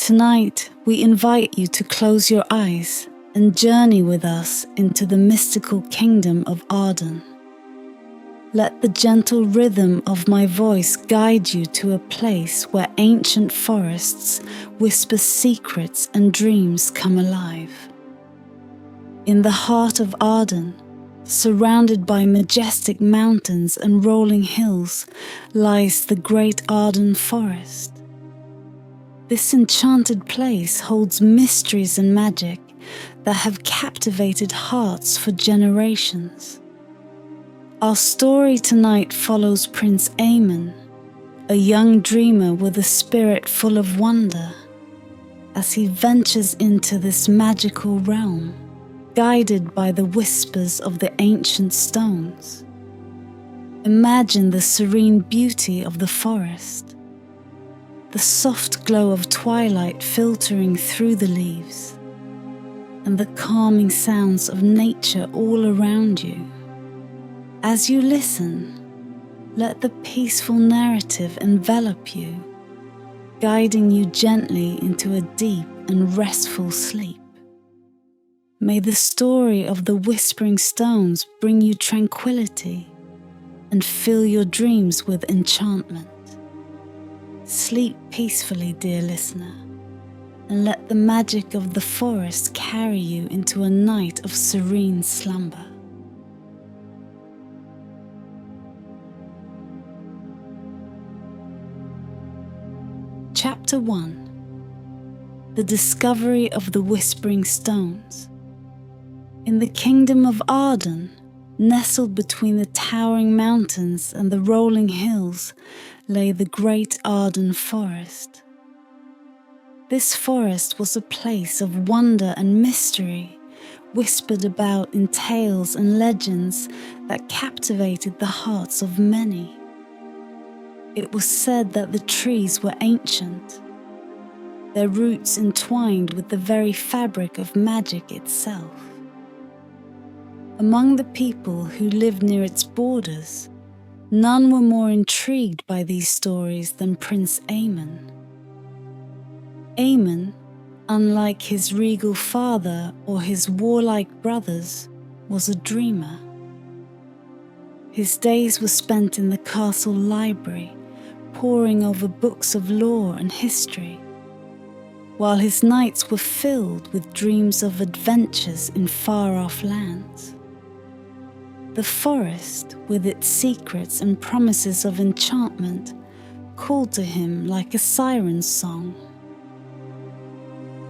Tonight, we invite you to close your eyes and journey with us into the mystical kingdom of Arden. Let the gentle rhythm of my voice guide you to a place where ancient forests whisper secrets and dreams come alive. In the heart of Arden, surrounded by majestic mountains and rolling hills, lies the great Arden Forest. This enchanted place holds mysteries and magic that have captivated hearts for generations. Our story tonight follows Prince Aemon, a young dreamer with a spirit full of wonder, as he ventures into this magical realm, guided by the whispers of the ancient stones. Imagine the serene beauty of the forest, the soft glow of twilight filtering through the leaves, and the calming sounds of nature all around you. As you listen, let the peaceful narrative envelop you, guiding you gently into a deep and restful sleep. May the story of the whispering stones bring you tranquility and fill your dreams with enchantment. Sleep peacefully, dear listener, and let the magic of the forest carry you into a night of serene slumber. Chapter 1. The Discovery of the Whispering Stones. In the kingdom of Arden, nestled between the towering mountains and the rolling hills, lay the great Arden Forest. This forest was a place of wonder and mystery, whispered about in tales and legends that captivated the hearts of many. It was said that the trees were ancient, their roots entwined with the very fabric of magic itself. Among the people who lived near its borders, none were more intrigued by these stories than Prince Aemon. Aemon, unlike his regal father or his warlike brothers, was a dreamer. His days were spent in the castle library, poring over books of lore and history, while his nights were filled with dreams of adventures in far-off lands. The forest, with its secrets and promises of enchantment, called to him like a siren's song.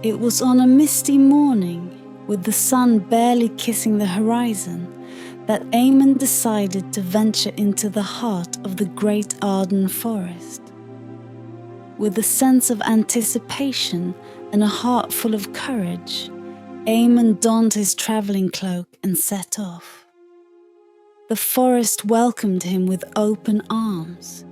It was on a misty morning, with the sun barely kissing the horizon, that Aemon decided to venture into the heart of the great Arden Forest. With a sense of anticipation and a heart full of courage, Aemon donned his travelling cloak and set off. The forest welcomed him with open arms,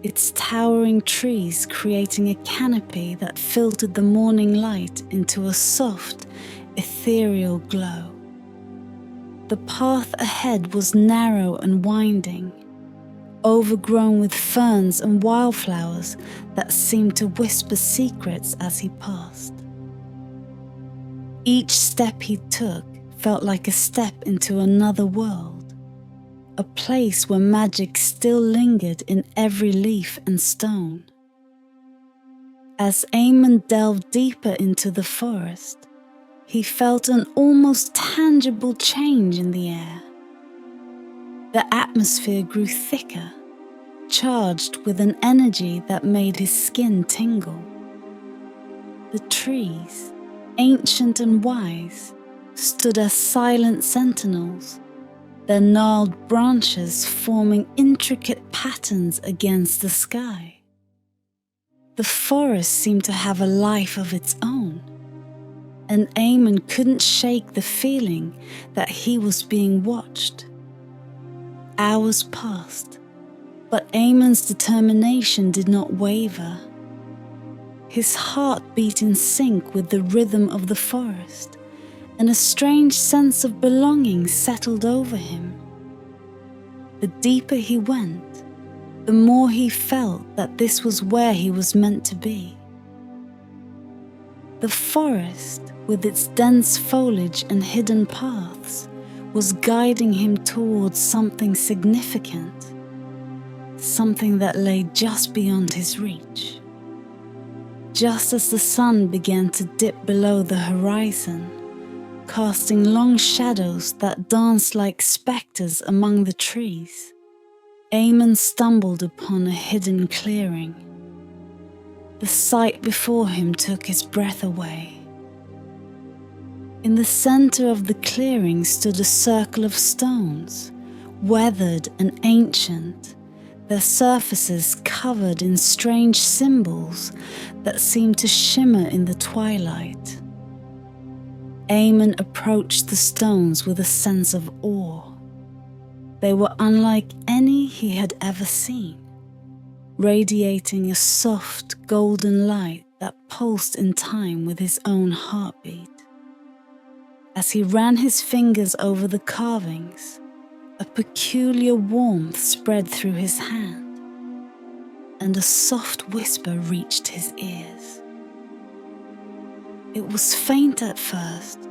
its towering trees creating a canopy that filtered the morning light into a soft, ethereal glow. The path ahead was narrow and winding, overgrown with ferns and wildflowers that seemed to whisper secrets as he passed. Each step he took felt like a step into another world, a place where magic still lingered in every leaf and stone. As Aemon delved deeper into the forest, he felt an almost tangible change in the air. The atmosphere grew thicker, charged with an energy that made his skin tingle. The trees, ancient and wise, stood as silent sentinels, their gnarled branches forming intricate patterns against the sky. The forest seemed to have a life of its own, and Aemon couldn't shake the feeling that he was being watched. Hours passed, but Aemon's determination did not waver. His heart beat in sync with the rhythm of the forest, and a strange sense of belonging settled over him. The deeper he went, the more he felt that this was where he was meant to be. The forest, with its dense foliage and hidden paths, was guiding him towards something significant, something that lay just beyond his reach. Just as the sun began to dip below the horizon, casting long shadows that danced like spectres among the trees, Eamon stumbled upon a hidden clearing. The sight before him took his breath away. In the center of the clearing stood a circle of stones, weathered and ancient, their surfaces covered in strange symbols that seemed to shimmer in the twilight. Eamon approached the stones with a sense of awe. They were unlike any he had ever seen, radiating a soft golden light that pulsed in time with his own heartbeat. As he ran his fingers over the carvings, a peculiar warmth spread through his hand, and a soft whisper reached his ears. It was faint at first,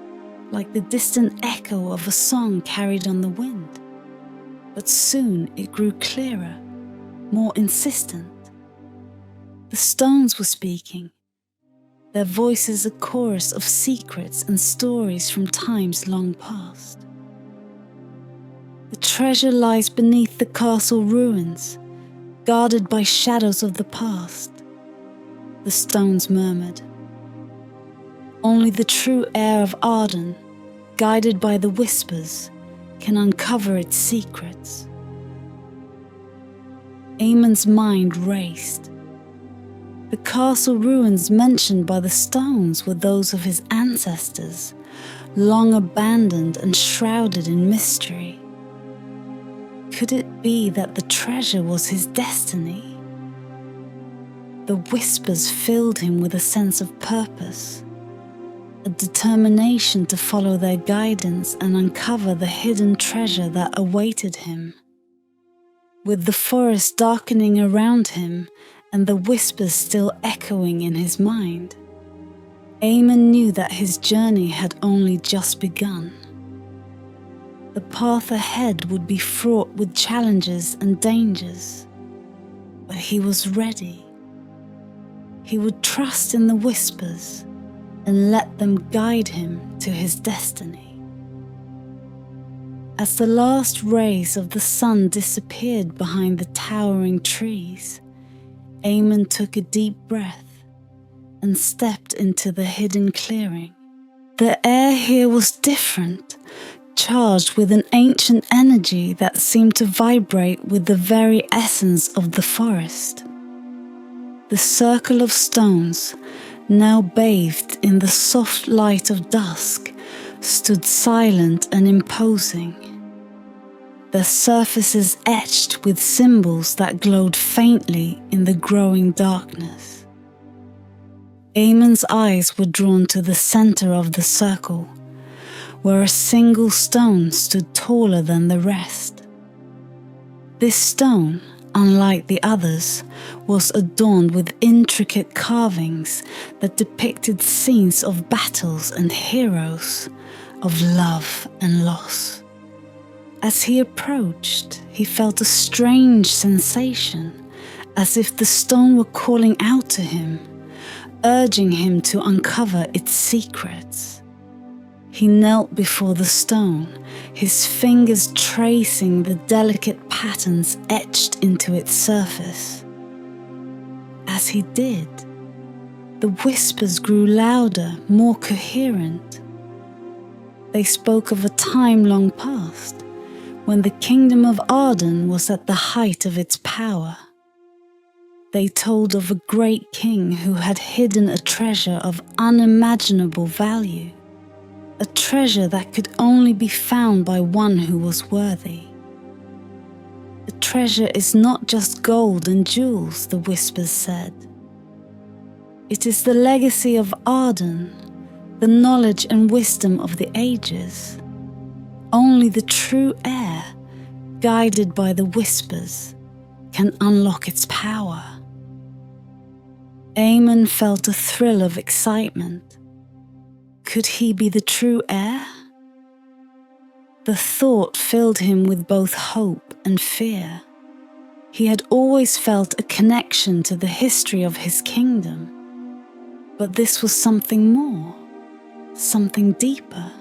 like the distant echo of a song carried on the wind, but soon it grew clearer, more insistent. The stones were speaking, their voices a chorus of secrets and stories from times long past. The treasure lies beneath the castle ruins, guarded by shadows of the past, the stones murmured. Only the true heir of Arden, guided by the whispers, can uncover its secrets. Eamon's mind raced. The castle ruins mentioned by the stones were those of his ancestors, long abandoned and shrouded in mystery. Could it be that the treasure was his destiny? The whispers filled him with a sense of purpose, a determination to follow their guidance and uncover the hidden treasure that awaited him. With the forest darkening around him and the whispers still echoing in his mind, Eamon knew that his journey had only just begun. The path ahead would be fraught with challenges and dangers, but he was ready. He would trust in the whispers and let them guide him to his destiny. As the last rays of the sun disappeared behind the towering trees, Eamon took a deep breath and stepped into the hidden clearing. The air here was different, charged with an ancient energy that seemed to vibrate with the very essence of the forest. The circle of stones, now bathed in the soft light of dusk, stood silent and imposing, their surfaces etched with symbols that glowed faintly in the growing darkness. Eamon's eyes were drawn to the center of the circle, where a single stone stood taller than the rest. This stone, unlike the others, was adorned with intricate carvings that depicted scenes of battles and heroes, of love and loss. As he approached, he felt a strange sensation, as if the stone were calling out to him, urging him to uncover its secrets. He knelt before the stone, his fingers tracing the delicate patterns etched into its surface. As he did, the whispers grew louder, more coherent. They spoke of a time long past, when the kingdom of Arden was at the height of its power. They told of a great king who had hidden a treasure of unimaginable value, a treasure that could only be found by one who was worthy. The treasure is not just gold and jewels, the whispers said. It is the legacy of Arden, the knowledge and wisdom of the ages. Only the true heir, guided by the whispers, can unlock its power. Eamon felt a thrill of excitement. Could he be the true heir? The thought filled him with both hope and fear. He had always felt a connection to the history of his kingdom, but this was something more, something deeper.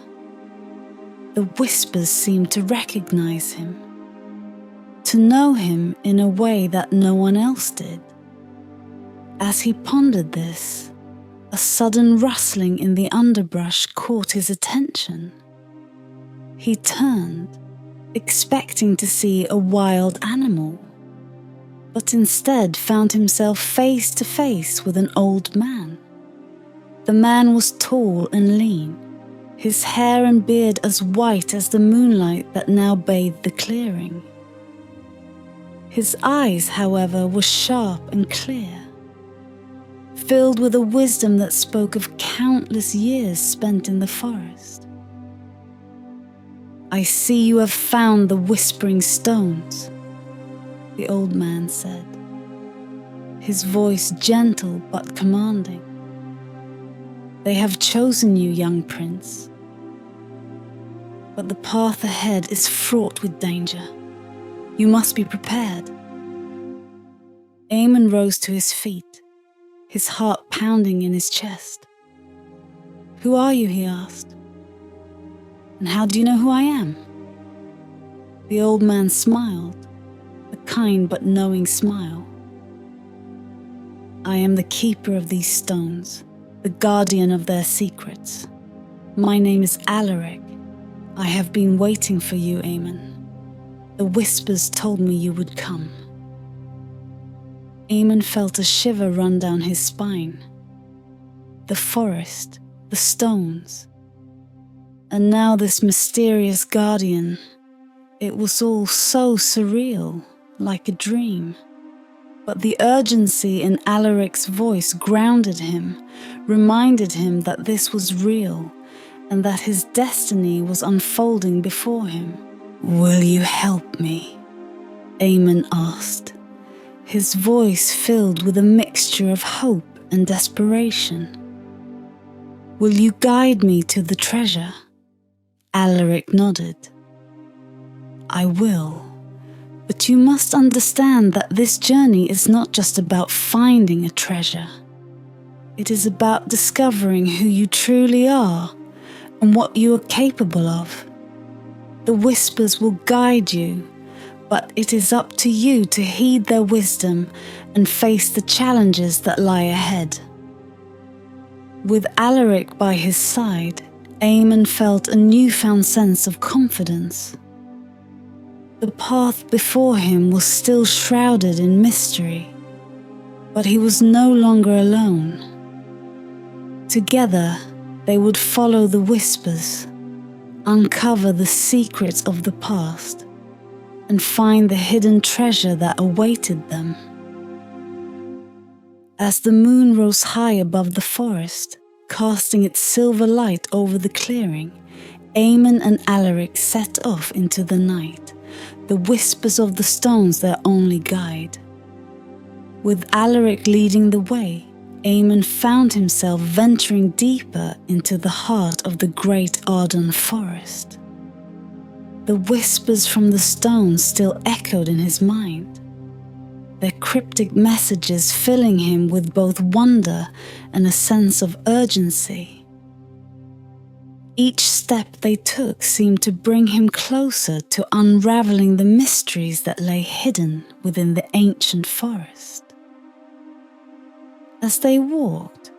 The whispers seemed to recognize him, to know him in a way that no one else did. As he pondered this, a sudden rustling in the underbrush caught his attention. He turned, expecting to see a wild animal, but instead found himself face to face with an old man. The man was tall and lean, his hair and beard as white as the moonlight that now bathed the clearing. His eyes, however, were sharp and clear, filled with a wisdom that spoke of countless years spent in the forest. "I see you have found the whispering stones," the old man said, his voice gentle but commanding. "They have chosen you, young prince. But the path ahead is fraught with danger. You must be prepared." Eamon rose to his feet, his heart pounding in his chest. "Who are you?" he asked. "And how do you know who I am?" The old man smiled, a kind but knowing smile. "I am the keeper of these stones, the guardian of their secrets. My name is Alaric. I have been waiting for you, Eamon. The whispers told me you would come." Eamon felt a shiver run down his spine. The forest, the stones, and now this mysterious guardian. It was all so surreal, like a dream. But the urgency in Alaric's voice grounded him, reminded him that this was real, and that his destiny was unfolding before him. "Will you help me?" Eamon asked, his voice filled with a mixture of hope and desperation. "Will you guide me to the treasure?" Alaric nodded. "I will, but you must understand that this journey is not just about finding a treasure. It is about discovering who you truly are and what you are capable of. The whispers will guide you, but it is up to you to heed their wisdom and face the challenges that lie ahead." With Alaric by his side, Eamon felt a newfound sense of confidence. The path before him was still shrouded in mystery, but he was no longer alone. Together, they would follow the whispers, uncover the secrets of the past, and find the hidden treasure that awaited them. As the moon rose high above the forest, casting its silver light over the clearing, Eamon and Alaric set off into the night, the whispers of the stones their only guide. With Alaric leading the way, Eamon found himself venturing deeper into the heart of the great Arden forest. The whispers from the stones still echoed in his mind, their cryptic messages filling him with both wonder and a sense of urgency. Each step they took seemed to bring him closer to unraveling the mysteries that lay hidden within the ancient forest. As they walked,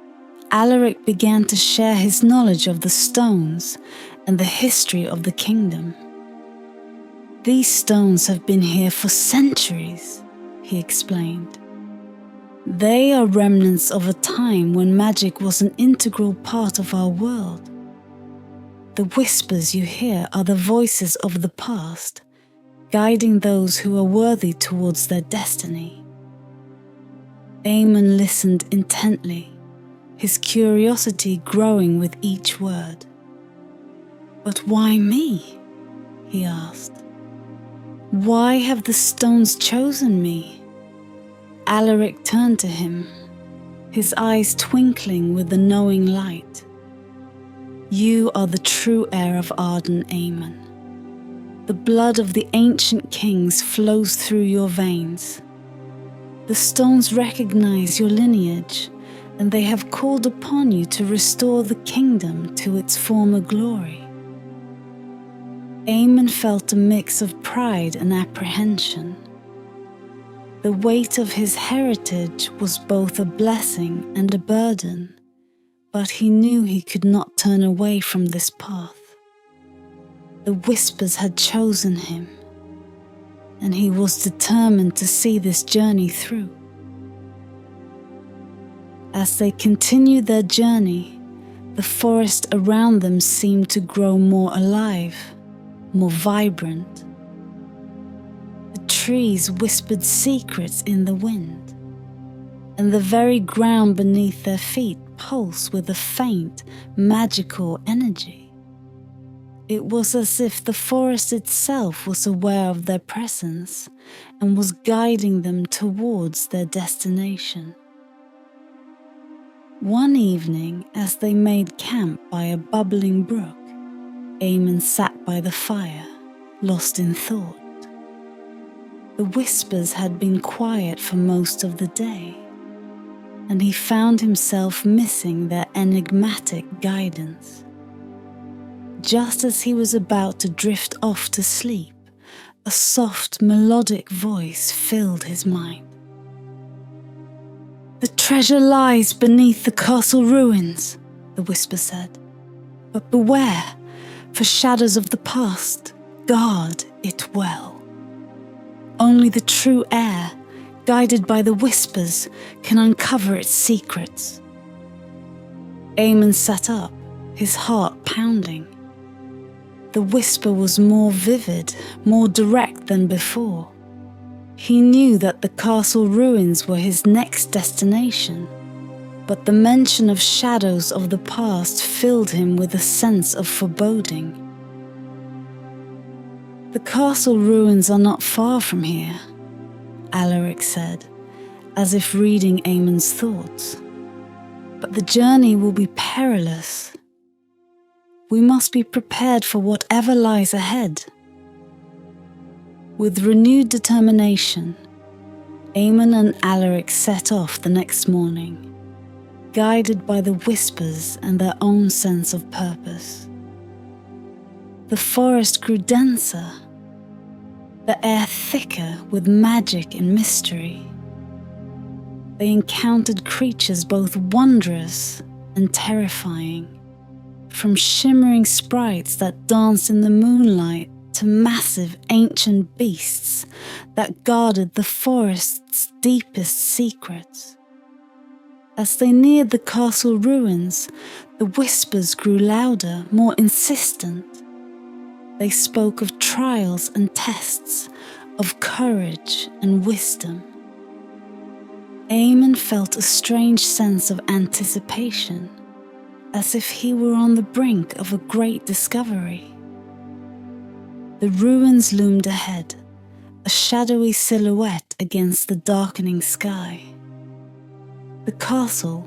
Alaric began to share his knowledge of the stones and the history of the kingdom. "These stones have been here for centuries," he explained. "They are remnants of a time when magic was an integral part of our world. The whispers you hear are the voices of the past, guiding those who are worthy towards their destiny." Eamon listened intently, his curiosity growing with each word. "But why me?" he asked. "Why have the stones chosen me?" Alaric turned to him, his eyes twinkling with a knowing light. You are the true heir of Arden, Aemon. The blood of the ancient kings flows through your veins. The stones recognize your lineage, and they have called upon you to restore the kingdom to its former glory. Aemon felt a mix of pride and apprehension. The weight of his heritage was both a blessing and a burden, but he knew he could not turn away from this path. The Whispers had chosen him, and he was determined to see this journey through. As they continued their journey, the forest around them seemed to grow more alive, more vibrant. The trees whispered secrets in the wind, and the very ground beneath their feet pulsed with a faint, magical energy. It was as if the forest itself was aware of their presence and was guiding them towards their destination. One evening, as they made camp by a bubbling brook, Aemon sat by the fire, lost in thought. The Whispers had been quiet for most of the day, and he found himself missing their enigmatic guidance. Just as he was about to drift off to sleep, a soft, melodic voice filled his mind. "The treasure lies beneath the castle ruins," the whisper said. "But beware, for shadows of the past, guard it well. Only the true heir, guided by the Whispers, can uncover its secrets." Aemon sat up, his heart pounding. The whisper was more vivid, more direct than before. He knew that the castle ruins were his next destination, but the mention of shadows of the past filled him with a sense of foreboding. "The castle ruins are not far from here," Alaric said, as if reading Aemon's thoughts. "But the journey will be perilous. We must be prepared for whatever lies ahead." With renewed determination, Aemon and Alaric set off the next morning, guided by the Whispers and their own sense of purpose. The forest grew denser, the air thicker with magic and mystery. They encountered creatures both wondrous and terrifying, from shimmering sprites that danced in the moonlight to massive ancient beasts that guarded the forest's deepest secrets. As they neared the castle ruins, the Whispers grew louder, more insistent. They spoke of trials and tests, of courage and wisdom. Aemon felt a strange sense of anticipation, as if he were on the brink of a great discovery. The ruins loomed ahead, a shadowy silhouette against the darkening sky. The castle,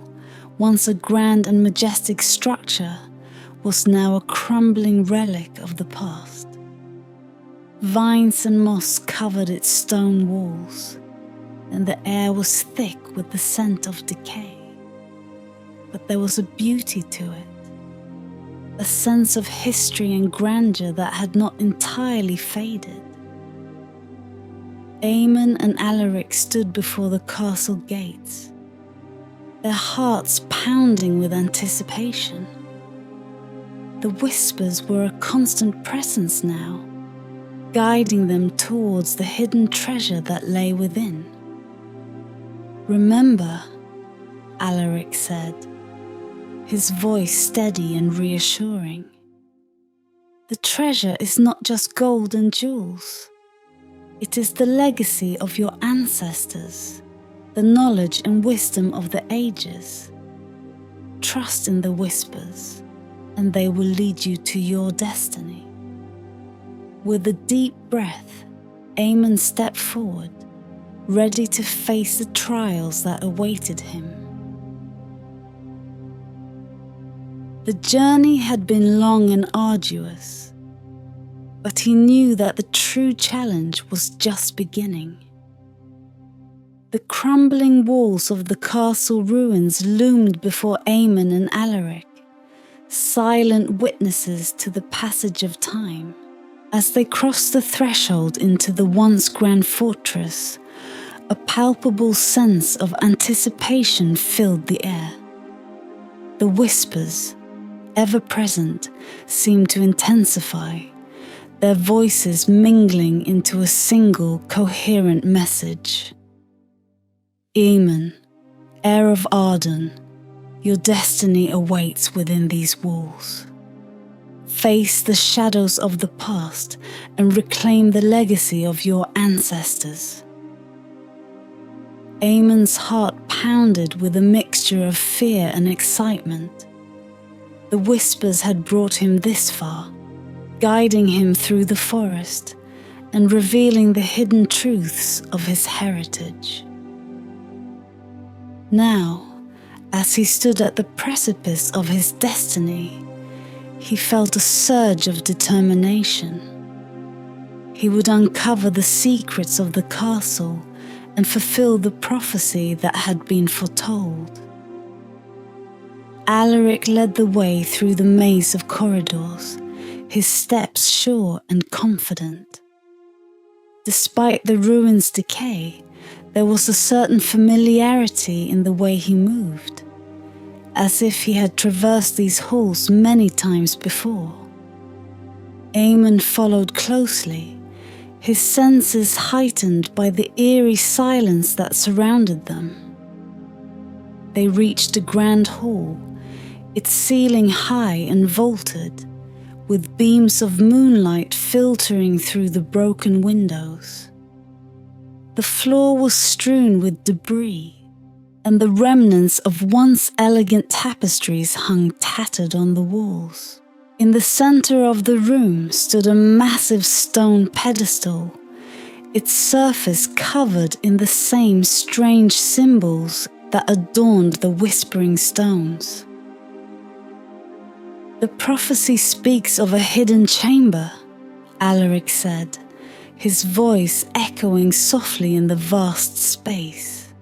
once a grand and majestic structure, was now a crumbling relic of the past. Vines and moss covered its stone walls, and the air was thick with the scent of decay. But there was a beauty to it, a sense of history and grandeur that had not entirely faded. Aemon and Alaric stood before the castle gates, their hearts pounding with anticipation. The Whispers were a constant presence now, guiding them towards the hidden treasure that lay within. "Remember," Alaric said, his voice steady and reassuring. "The treasure is not just gold and jewels. It is the legacy of your ancestors, the knowledge and wisdom of the ages. Trust in the Whispers, and they will lead you to your destiny." With a deep breath, Aemon stepped forward, ready to face the trials that awaited him. The journey had been long and arduous, but he knew that the true challenge was just beginning. The crumbling walls of the castle ruins loomed before Eamon and Alaric, silent witnesses to the passage of time. As they crossed the threshold into the once grand fortress, a palpable sense of anticipation filled the air. The whispers, ever present, seemed to intensify, their voices mingling into a single coherent message. Eamon, heir of Arden, your destiny awaits within these walls. Face the shadows of the past and reclaim the legacy of your ancestors. Eamon's heart pounded with a mixture of fear and excitement. The whispers had brought him this far, guiding him through the forest and revealing the hidden truths of his heritage. Now, as he stood at the precipice of his destiny, he felt a surge of determination. He would uncover the secrets of the castle and fulfill the prophecy that had been foretold. Alaric led the way through the maze of corridors, his steps sure and confident. Despite the ruins' decay, there was a certain familiarity in the way he moved, as if he had traversed these halls many times before. Eamon followed closely, his senses heightened by the eerie silence that surrounded them. They reached a grand hall, its ceiling high and vaulted, with beams of moonlight filtering through the broken windows. The floor was strewn with debris, and the remnants of once elegant tapestries hung tattered on the walls. In the center of the room stood a massive stone pedestal, its surface covered in the same strange symbols that adorned the whispering stones. "The prophecy speaks of a hidden chamber," Alaric said, his voice echoing softly in the vast space.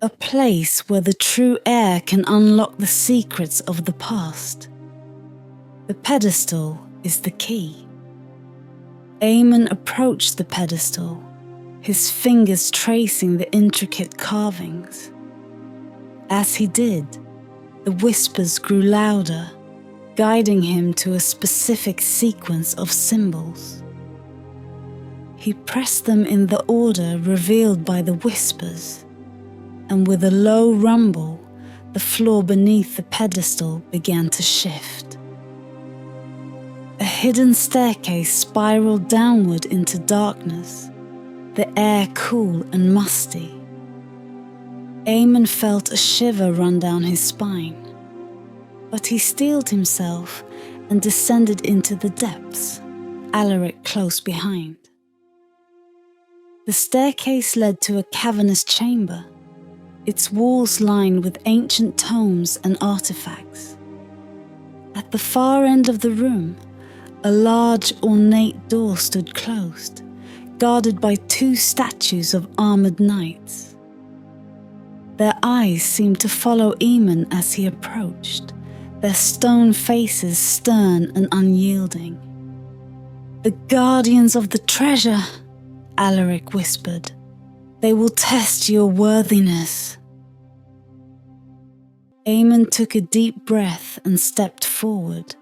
"A place where the true heir can unlock the secrets of the past. The pedestal is the key." Eamon approached the pedestal, his fingers tracing the intricate carvings. As he did, the whispers grew louder, guiding him to a specific sequence of symbols. He pressed them in the order revealed by the whispers, and with a low rumble, the floor beneath the pedestal began to shift. A hidden staircase spiraled downward into darkness, the air cool and musty. Eamon felt a shiver run down his spine, but he steeled himself and descended into the depths, Alaric close behind. The staircase led to a cavernous chamber, its walls lined with ancient tomes and artifacts. At the far end of the room, a large ornate door stood closed, guarded by two statues of armored knights. Their eyes seemed to follow Eamon as he approached, their stone faces stern and unyielding. "The guardians of the treasure," Alaric whispered. "They will test your worthiness." Eamon took a deep breath and stepped forward.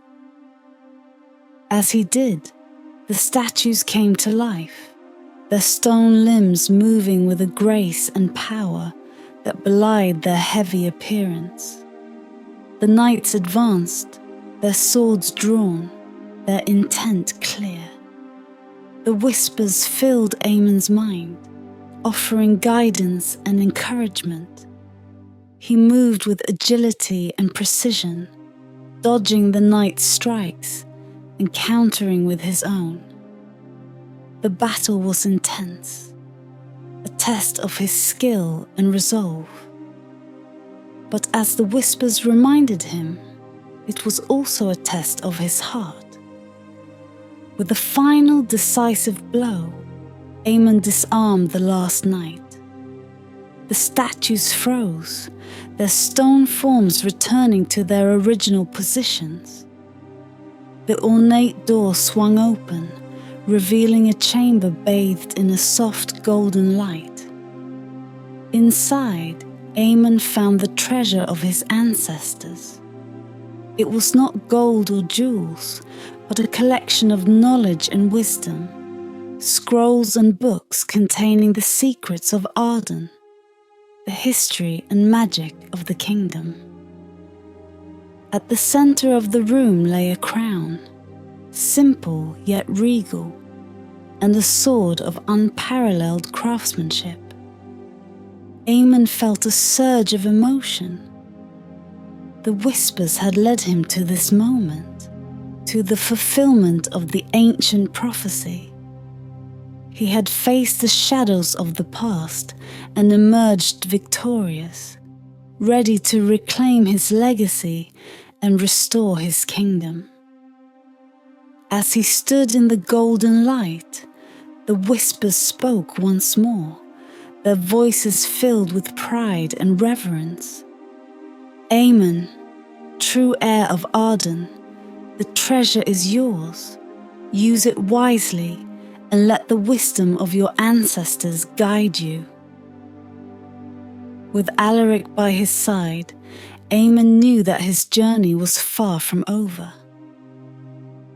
As he did, the statues came to life, their stone limbs moving with a grace and power that belied their heavy appearance. The knights advanced, their swords drawn, their intent clear. The whispers filled Eamon's mind, offering guidance and encouragement. He moved with agility and precision, dodging the knight's strikes and countering with his own. The battle was intense, a test of his skill and resolve. But as the whispers reminded him, it was also a test of his heart. With a final decisive blow, Aemon disarmed the last knight. The statues froze, their stone forms returning to their original positions. The ornate door swung open, revealing a chamber bathed in a soft golden light. Inside, Aemon found the treasure of his ancestors. It was not gold or jewels, but a collection of knowledge and wisdom, scrolls and books containing the secrets of Arden, the history and magic of the kingdom. At the center of the room lay a crown, simple yet regal, and a sword of unparalleled craftsmanship. Aemon felt a surge of emotion. The whispers had led him to this moment, to the fulfillment of the ancient prophecy. He had faced the shadows of the past and emerged victorious, ready to reclaim his legacy and restore his kingdom. As he stood in the golden light, the whispers spoke once more, their voices filled with pride and reverence. Aemon, true heir of Arden, the treasure is yours. Use it wisely and let the wisdom of your ancestors guide you. With Alaric by his side, Aemon knew that his journey was far from over.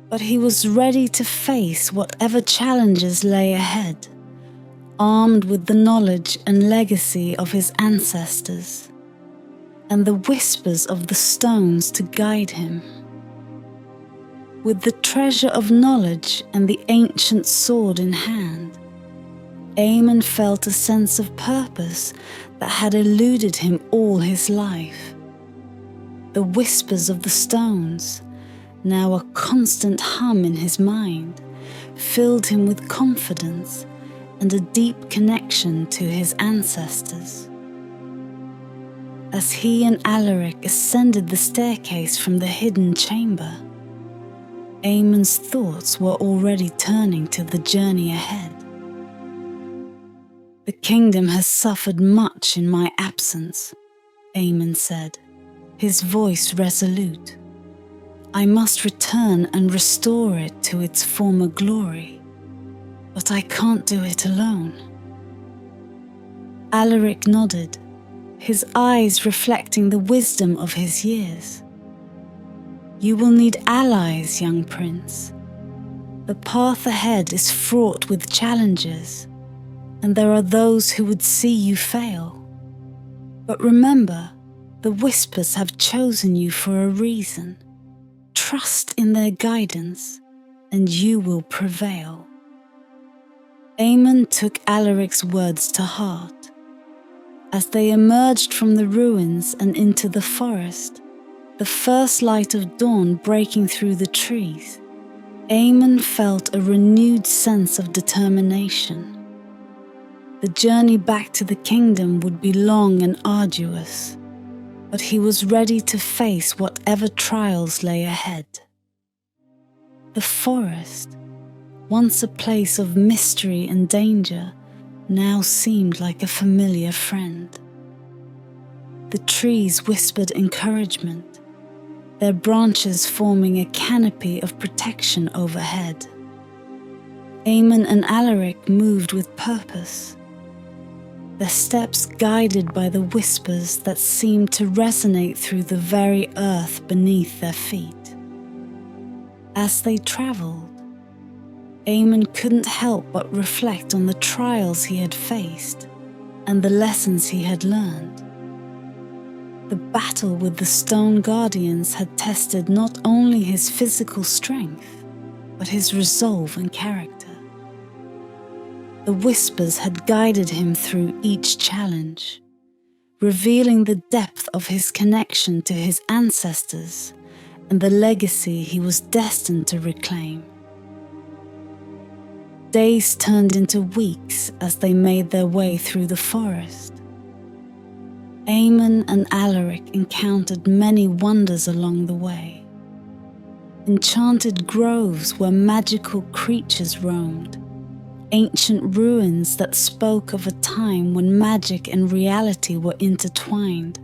But he was ready to face whatever challenges lay ahead, armed with the knowledge and legacy of his ancestors, and the whispers of the stones to guide him. With the treasure of knowledge and the ancient sword in hand, Aemon felt a sense of purpose that had eluded him all his life. The whispers of the stones, now a constant hum in his mind, filled him with confidence and a deep connection to his ancestors. As he and Alaric ascended the staircase from the hidden chamber, Aemon's thoughts were already turning to the journey ahead. "The kingdom has suffered much in my absence," Aemon said, his voice resolute. "I must return and restore it to its former glory, but I can't do it alone." Alaric nodded, his eyes reflecting the wisdom of his years. "You will need allies, young prince. The path ahead is fraught with challenges, and there are those who would see you fail. But remember, the whispers have chosen you for a reason. Trust in their guidance, and you will prevail." Aemon took Alaric's words to heart. As they emerged from the ruins and into the forest, the first light of dawn breaking through the trees, Aemon felt a renewed sense of determination. The journey back to the kingdom would be long and arduous, but he was ready to face whatever trials lay ahead. The forest, once a place of mystery and danger, now seemed like a familiar friend. The trees whispered encouragement, their branches forming a canopy of protection overhead. Aemon and Alaric moved with purpose, their steps guided by the whispers that seemed to resonate through the very earth beneath their feet. As they travelled, Aemon couldn't help but reflect on the trials he had faced and the lessons he had learned. The battle with the stone guardians had tested not only his physical strength, but his resolve and character. The whispers had guided him through each challenge, revealing the depth of his connection to his ancestors and the legacy he was destined to reclaim. Days turned into weeks as they made their way through the forest. Aemon and Alaric encountered many wonders along the way. enchanted groves where magical creatures roamed, ancient ruins that spoke of a time when magic and reality were intertwined,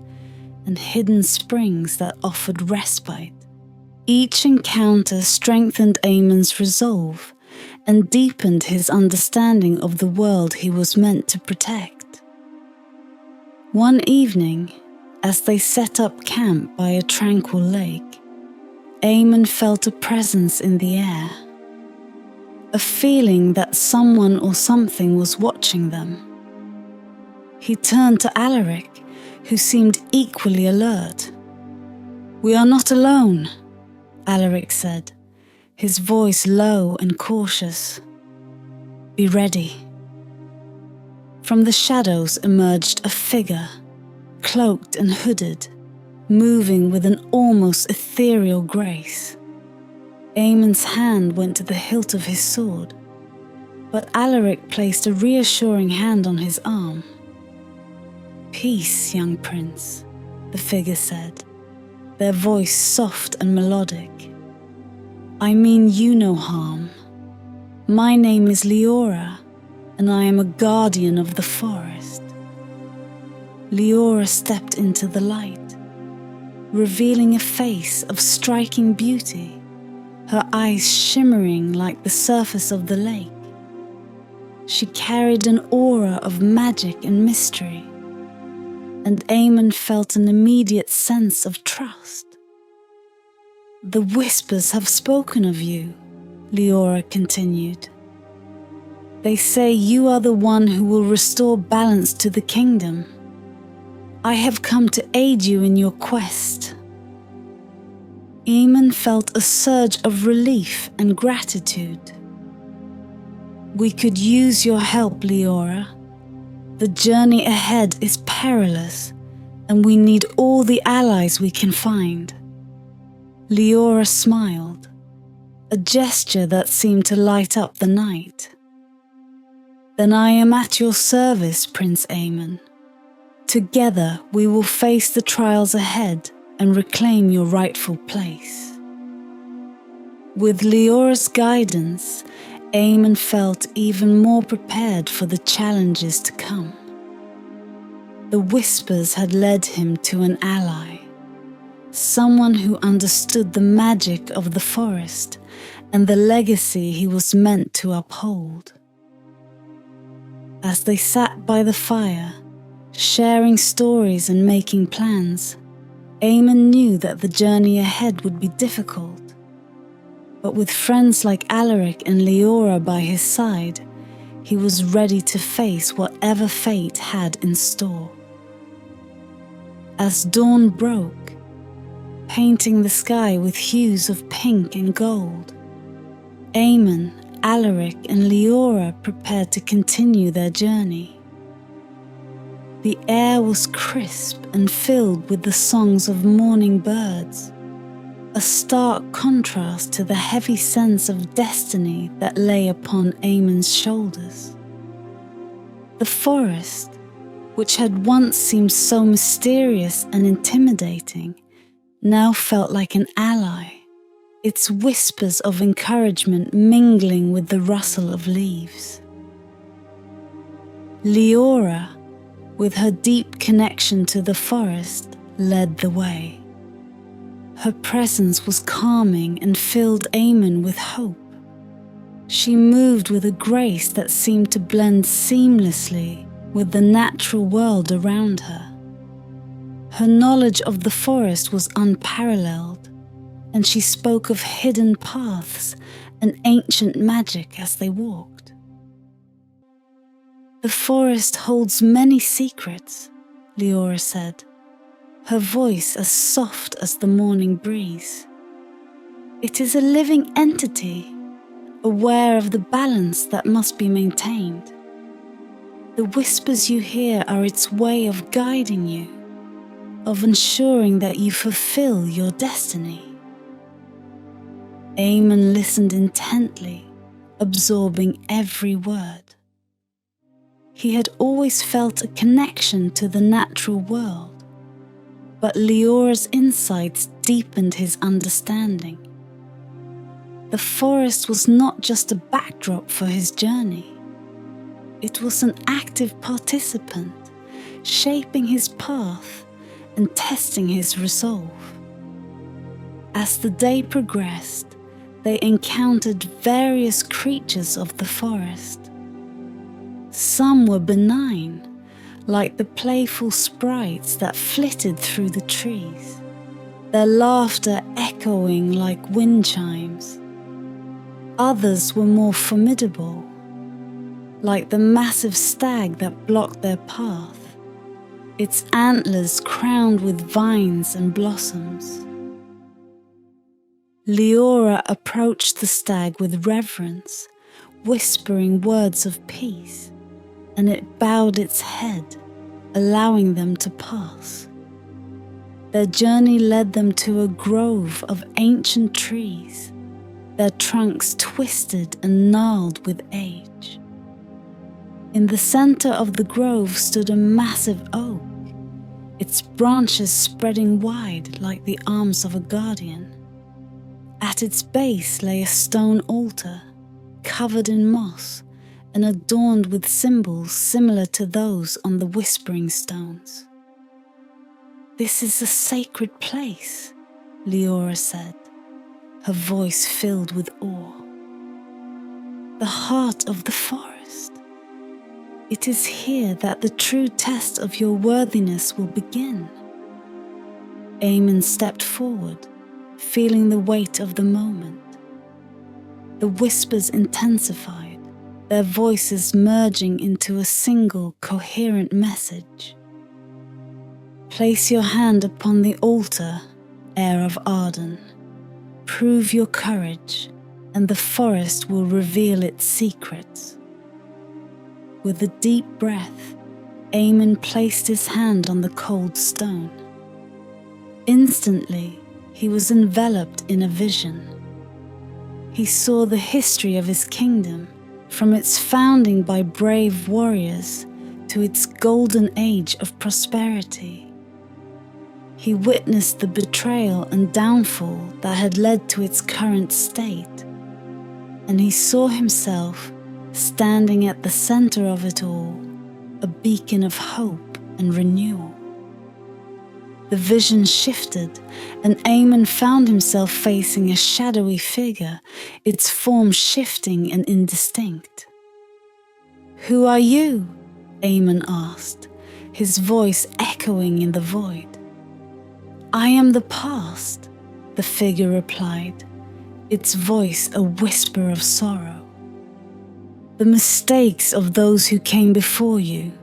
and hidden springs that offered respite. Each encounter strengthened Amon's resolve and deepened his understanding of the world he was meant to protect. One evening, as they set up camp by a tranquil lake, Amon felt a presence in the air, a feeling that someone or something was watching them. He turned to Alaric, who seemed equally alert. "We are not alone," Alaric said, his voice low and cautious. "Be ready." From the shadows emerged a figure, cloaked and hooded, moving with an almost ethereal grace. Amon's hand went to the hilt of his sword, but Alaric placed a reassuring hand on his arm. "Peace, young prince," the figure said, their voice soft and melodic. "I mean you no harm. My name is Leora, and I am a guardian of the forest." Leora stepped into the light, revealing a face of striking beauty, her eyes shimmering like the surface of the lake. She carried an aura of magic and mystery, and Amon felt an immediate sense of trust. "The whispers have spoken of you," Leora continued. "They say you are the one who will restore balance to the kingdom. I have come to aid you in your quest." Amon felt a surge of relief and gratitude. "We could use your help, Leora. The journey ahead is perilous, and we need all the allies we can find." Leora smiled, a gesture that seemed to light up the night. "Then I am at your service, Prince Amon. Together we will face the trials ahead and reclaim your rightful place." With Leora's guidance, Amon felt even more prepared for the challenges to come. The whispers had led him to an ally, someone who understood the magic of the forest and the legacy he was meant to uphold. As they sat by the fire, sharing stories and making plans, Amon knew that the journey ahead would be difficult. But with friends like Alaric and Leora by his side, he was ready to face whatever fate had in store. As dawn broke, painting the sky with hues of pink and gold, Amon, Alaric, and Leora prepared to continue their journey. The air was crisp and filled with the songs of morning birds, a stark contrast to the heavy sense of destiny that lay upon Amon's shoulders. The forest, which had once seemed so mysterious and intimidating, now felt like an ally, its whispers of encouragement mingling with the rustle of leaves. Leora, with her deep connection to the forest, led the way. Her presence was calming and filled Amon with hope. She moved with a grace that seemed to blend seamlessly with the natural world around her. Her knowledge of the forest was unparalleled, and she spoke of hidden paths and ancient magic as they walked. "The forest holds many secrets," Leora said, her voice as soft as the morning breeze. "It is a living entity, aware of the balance that must be maintained. The whispers you hear are its way of guiding you, of ensuring that you fulfill your destiny." Amon listened intently, absorbing every word. He had always felt a connection to the natural world, but Leora's insights deepened his understanding. The forest was not just a backdrop for his journey. It was an active participant, shaping his path and testing his resolve. As the day progressed, they encountered various creatures of the forest. Some were benign, like the playful sprites that flitted through the trees, their laughter echoing like wind chimes. Others were more formidable, like the massive stag that blocked their path, its antlers crowned with vines and blossoms. Leora approached the stag with reverence, whispering words of peace, and it bowed its head, allowing them to pass. Their journey led them to a grove of ancient trees, their trunks twisted and gnarled with age. In the center of the grove stood a massive oak, its branches spreading wide like the arms of a guardian. At its base lay a stone altar, covered in moss and adorned with symbols similar to those on the whispering stones. "This is a sacred place," Leora said, her voice filled with awe. "The heart of the forest. It is here that the true test of your worthiness will begin." Eamon stepped forward, feeling the weight of the moment. The whispers intensified, their voices merging into a single coherent message. "Place your hand upon the altar, heir of Arden. Prove your courage, and the forest will reveal its secrets." With a deep breath, Eamon placed his hand on the cold stone. Instantly, he was enveloped in a vision. He saw the history of his kingdom, from its founding by brave warriors to its golden age of prosperity. He witnessed the betrayal and downfall that had led to its current state, and he saw himself standing at the center of it all, a beacon of hope and renewal. The vision shifted, and Eamon found himself facing a shadowy figure, its form shifting and indistinct. "Who are you?" Eamon asked, his voice echoing in the void. "I am the past," the figure replied, its voice a whisper of sorrow. "The mistakes of those who came before you.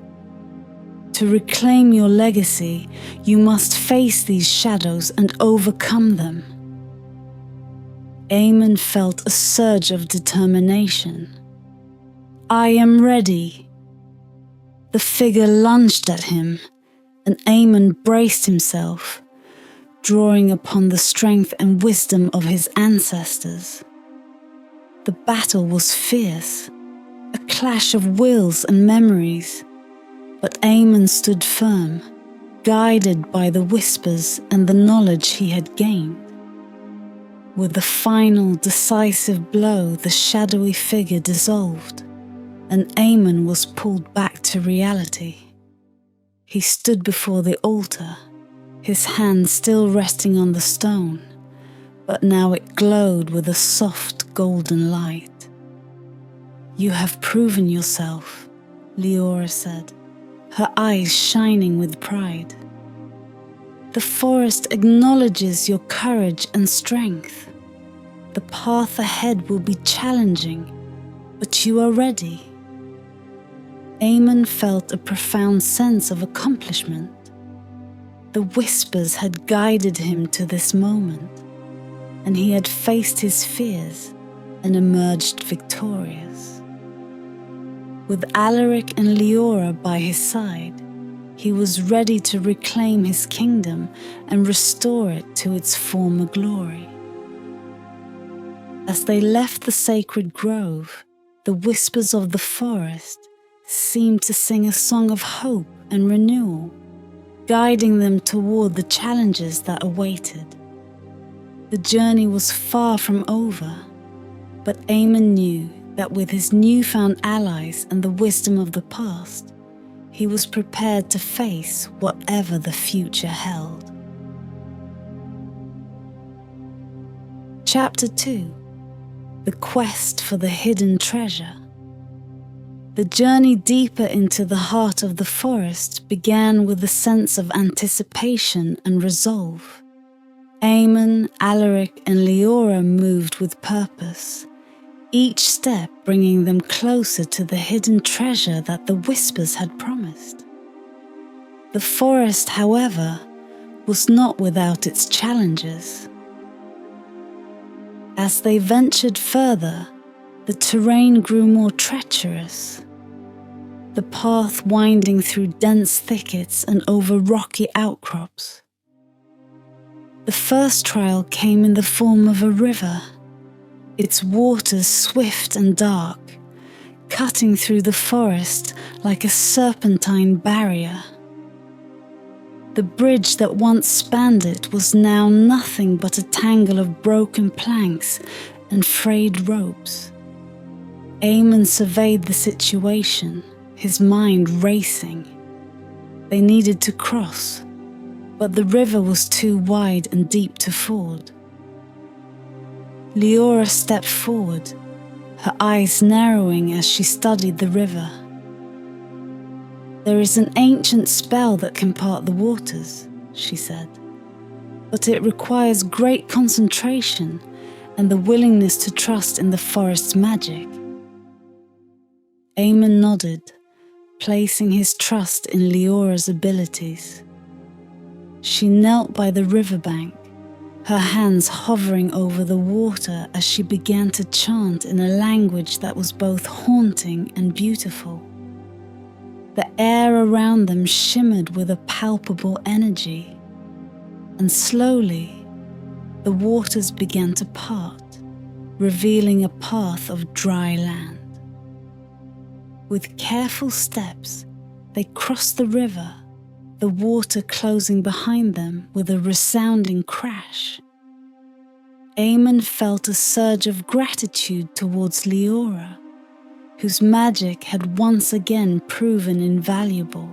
To reclaim your legacy, you must face these shadows and overcome them." Eamon felt a surge of determination. "I am ready." The figure lunged at him, and Eamon braced himself, drawing upon the strength and wisdom of his ancestors. The battle was fierce, a clash of wills and memories, but Eamon stood firm, guided by the whispers and the knowledge he had gained. With the final decisive blow, the shadowy figure dissolved, and Eamon was pulled back to reality. He stood before the altar, his hand still resting on the stone, but now it glowed with a soft golden light. "You have proven yourself," Leora said, her eyes shining with pride. "The forest acknowledges your courage and strength. The path ahead will be challenging, but you are ready." Eamon felt a profound sense of accomplishment. The whispers had guided him to this moment, and he had faced his fears and emerged victorious. With Alaric and Leora by his side, he was ready to reclaim his kingdom and restore it to its former glory. As they left the sacred grove, the whispers of the forest seemed to sing a song of hope and renewal, guiding them toward the challenges that awaited. The journey was far from over, But Aemon knew that with his newfound allies and the wisdom of the past, he was prepared to face whatever the future held. Chapter 2: The Quest for the Hidden Treasure. The journey deeper into the heart of the forest began with a sense of anticipation and resolve. Aemon, Alaric, and Leora moved with purpose, each step bringing them closer to the hidden treasure that the Whispers had promised. The forest, however, was not without its challenges. As they ventured further, the terrain grew more treacherous, the path winding through dense thickets and over rocky outcrops. The first trial came in the form of a river, its waters swift and dark, cutting through the forest like a serpentine barrier. The bridge that once spanned it was now nothing but a tangle of broken planks and frayed ropes. Aemon surveyed the situation, his mind racing. They needed to cross, but the river was too wide and deep to ford. Leora stepped forward, her eyes narrowing as she studied the river. "There is an ancient spell that can part the waters," she said, "but it requires great concentration and the willingness to trust in the forest's magic." Aemon nodded, placing his trust in Leora's abilities. She knelt by the riverbank, her hands hovering over the water as she began to chant in a language that was both haunting and beautiful. The air around them shimmered with a palpable energy, and slowly the waters began to part, revealing a path of dry land. With careful steps, they crossed the river, the water closing behind them with a resounding crash. Aemon felt a surge of gratitude towards Leora, whose magic had once again proven invaluable.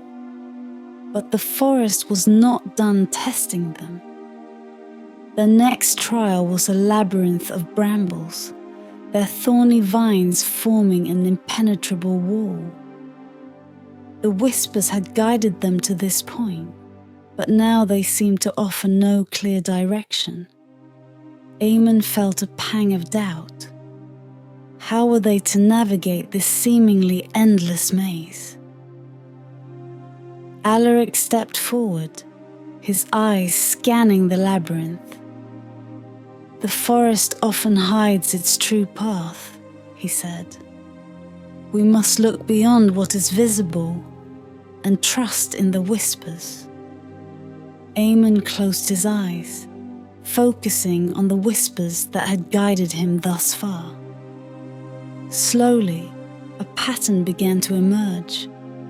But the forest was not done testing them. Their next trial was a labyrinth of brambles, their thorny vines forming an impenetrable wall. The Whispers had guided them to this point, but now they seemed to offer no clear direction. Aemon felt a pang of doubt. How were they to navigate this seemingly endless maze? Alaric stepped forward, his eyes scanning the labyrinth. "The forest often hides its true path," he said. "We must look beyond what is visible and trust in the Whispers." Aemon closed his eyes, focusing on the Whispers that had guided him thus far. Slowly, a pattern began to emerge,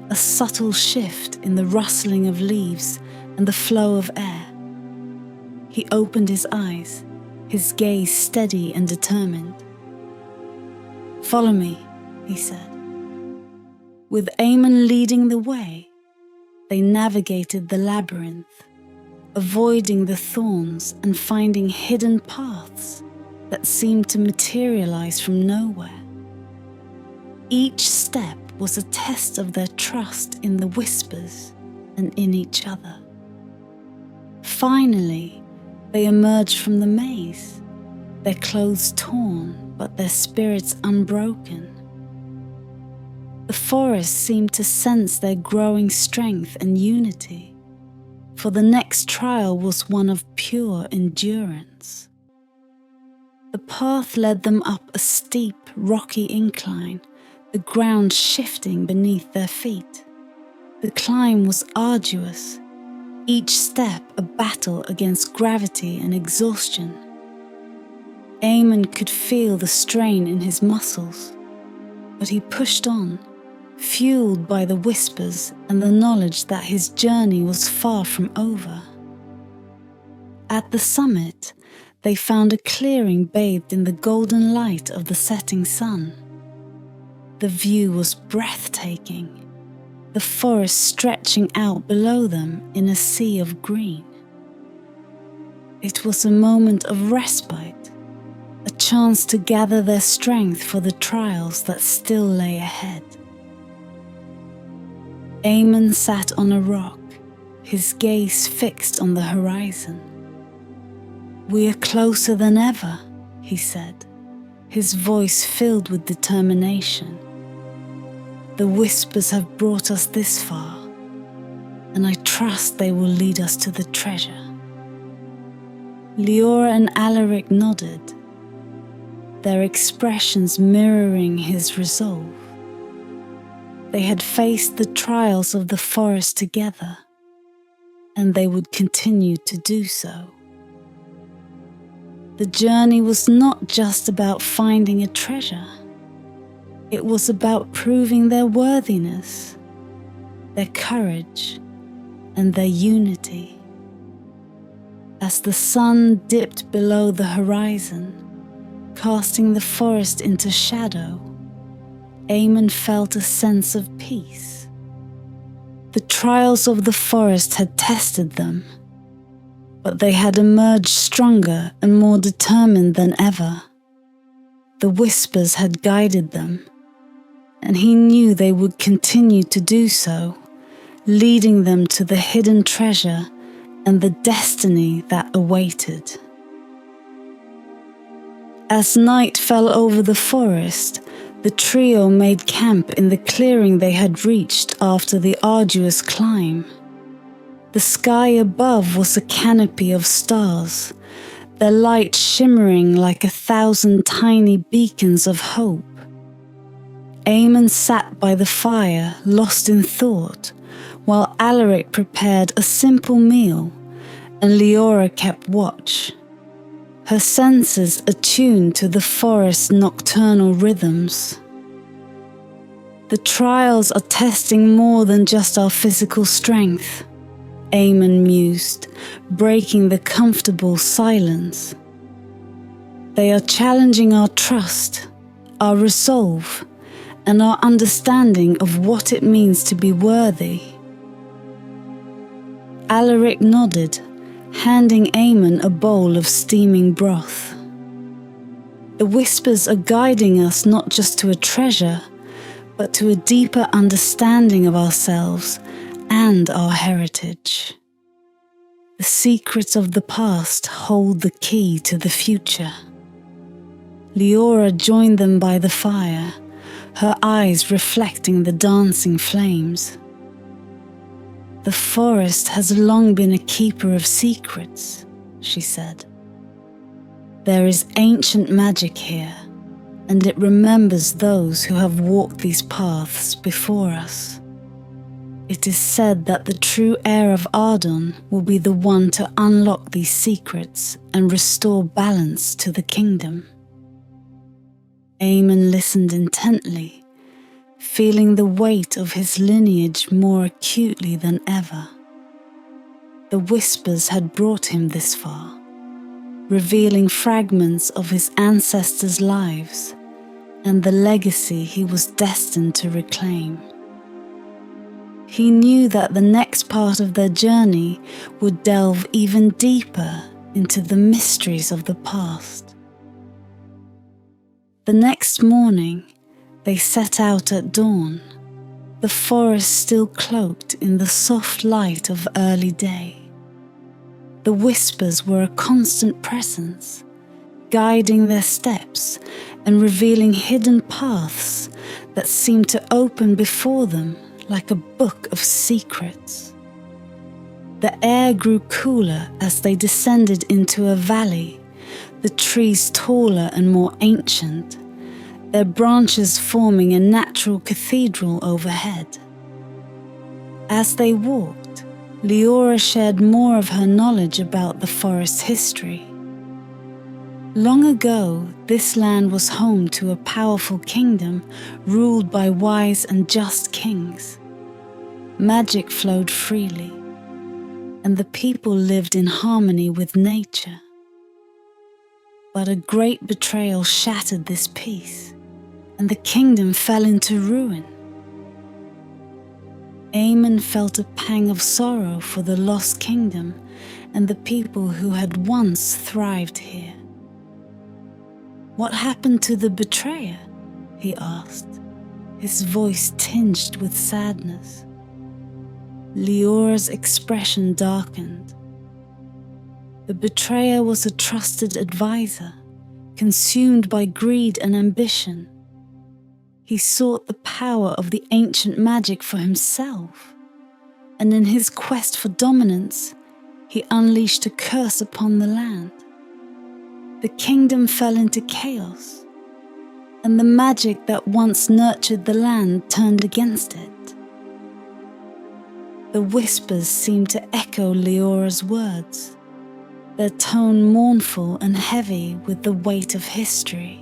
a subtle shift in the rustling of leaves and the flow of air. He opened his eyes, his gaze steady and determined. "Follow me," he said. With Aemon leading the way, they navigated the labyrinth, avoiding the thorns and finding hidden paths that seemed to materialize from nowhere. Each step was a test of their trust in the Whispers and in each other. Finally, they emerged from the maze, their clothes torn but their spirits unbroken. The forest seemed to sense their growing strength and unity, for the next trial was one of pure endurance. The path led them up a steep, rocky incline, the ground shifting beneath their feet. The climb was arduous, each step a battle against gravity and exhaustion. Aemon could feel the strain in his muscles, but he pushed on, fueled by the Whispers and the knowledge that his journey was far from over. At the summit, they found a clearing bathed in the golden light of the setting sun. The view was breathtaking, the forest stretching out below them in a sea of green. It was a moment of respite, a chance to gather their strength for the trials that still lay ahead. Eamon sat on a rock, his gaze fixed on the horizon. "We are closer than ever," he said, his voice filled with determination. "The whispers have brought us this far, and I trust they will lead us to the treasure." Leora and Alaric nodded, their expressions mirroring his resolve. They had faced the trials of the forest together, and they would continue to do so. The journey was not just about finding a treasure. It was about proving their worthiness, their courage, and their unity. As the sun dipped below the horizon, casting the forest into shadow, Eamon felt a sense of peace. The trials of the forest had tested them, but they had emerged stronger and more determined than ever. The whispers had guided them, and he knew they would continue to do so, leading them to the hidden treasure and the destiny that awaited. As night fell over the forest, the trio made camp in the clearing they had reached after the arduous climb. The sky above was a canopy of stars, their light shimmering like 1,000 tiny beacons of hope. Eamon sat by the fire, lost in thought, while Alaric prepared a simple meal, and Leora kept watch, her senses attuned to the forest's nocturnal rhythms. "The trials are testing more than just our physical strength," Eamon mused, breaking the comfortable silence. "They are challenging our trust, our resolve, and our understanding of what it means to be worthy." Alaric nodded, handing Eamon a bowl of steaming broth. "The whispers are guiding us not just to a treasure, but to a deeper understanding of ourselves and our heritage. The secrets of the past hold the key to the future." Leora joined them by the fire, her eyes reflecting the dancing flames. "The forest has long been a keeper of secrets," she said. "There is ancient magic here, and it remembers those who have walked these paths before us. It is said that the true heir of Ardon will be the one to unlock these secrets and restore balance to the kingdom." Eamon listened intently, feeling the weight of his lineage more acutely than ever. The whispers had brought him this far, revealing fragments of his ancestors' lives and the legacy he was destined to reclaim. He knew that the next part of their journey would delve even deeper into the mysteries of the past. The next morning, they set out at dawn, the forest still cloaked in the soft light of early day. The whispers were a constant presence, guiding their steps and revealing hidden paths that seemed to open before them like a book of secrets. The air grew cooler as they descended into a valley, the trees taller and more ancient, their branches forming a natural cathedral overhead. As they walked, Leora shared more of her knowledge about the forest's history. Long ago, this land was home to a powerful kingdom ruled by wise and just kings. Magic flowed freely, and the people lived in harmony with nature. But a great betrayal shattered this peace, and the kingdom fell into ruin. Aemon felt a pang of sorrow for the lost kingdom and the people who had once thrived here. "What happened to the betrayer?" he asked, his voice tinged with sadness. Leora's expression darkened. The betrayer was a trusted advisor, consumed by greed and ambition. He sought the power of the ancient magic for himself, and in his quest for dominance, he unleashed a curse upon the land. The kingdom fell into chaos, and the magic that once nurtured the land turned against it. The whispers seemed to echo Leora's words, their tone mournful and heavy with the weight of history.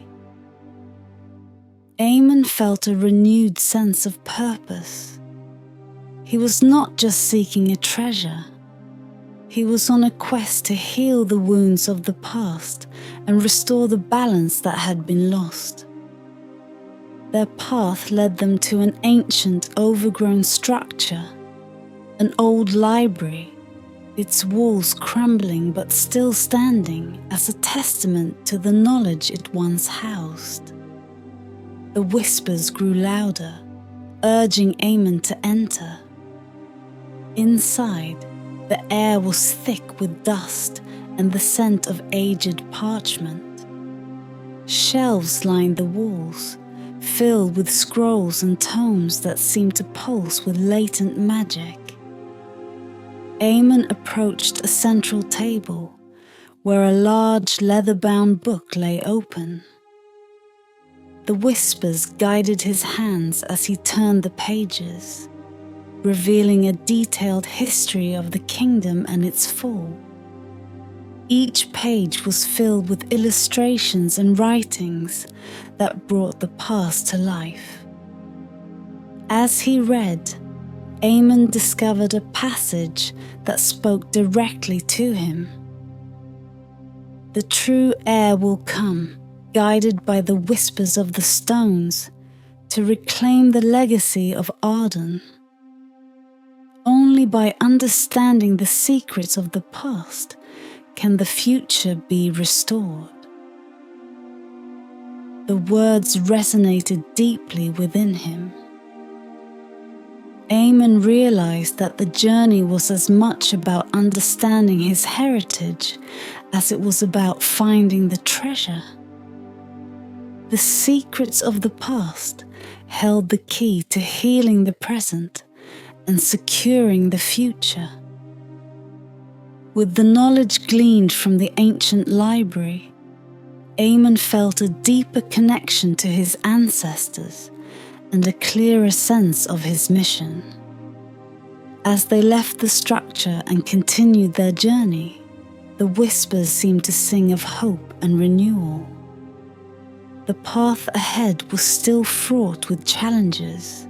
Aemon felt a renewed sense of purpose. He was not just seeking a treasure. He was on a quest to heal the wounds of the past and restore the balance that had been lost. Their path led them to an ancient, overgrown structure, an old library, its walls crumbling but still standing as a testament to the knowledge it once housed. The whispers grew louder, urging Aemon to enter. Inside, the air was thick with dust and the scent of aged parchment. Shelves lined the walls, filled with scrolls and tomes that seemed to pulse with latent magic. Aemon approached a central table, where a large leather-bound book lay open. The whispers guided his hands as he turned the pages, revealing a detailed history of the kingdom and its fall. Each page was filled with illustrations and writings that brought the past to life. As he read, Aemon discovered a passage that spoke directly to him. The true heir will come, guided by the whispers of the stones, to reclaim the legacy of Arden. Only by understanding the secrets of the past can the future be restored. The words resonated deeply within him. Aemon realized that the journey was as much about understanding his heritage as it was about finding the treasure. The secrets of the past held the key to healing the present and securing the future. With the knowledge gleaned from the ancient library, Aemon felt a deeper connection to his ancestors and a clearer sense of his mission. As they left the structure and continued their journey, the whispers seemed to sing of hope and renewal. The path ahead was still fraught with challenges,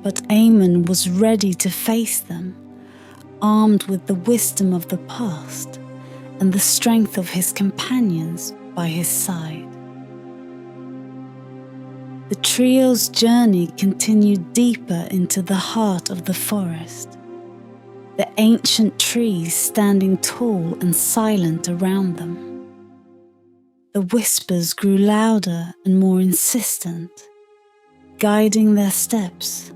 but Aemon was ready to face them, armed with the wisdom of the past and the strength of his companions by his side. The trio's journey continued deeper into the heart of the forest, the ancient trees standing tall and silent around them. The whispers grew louder and more insistent, guiding their steps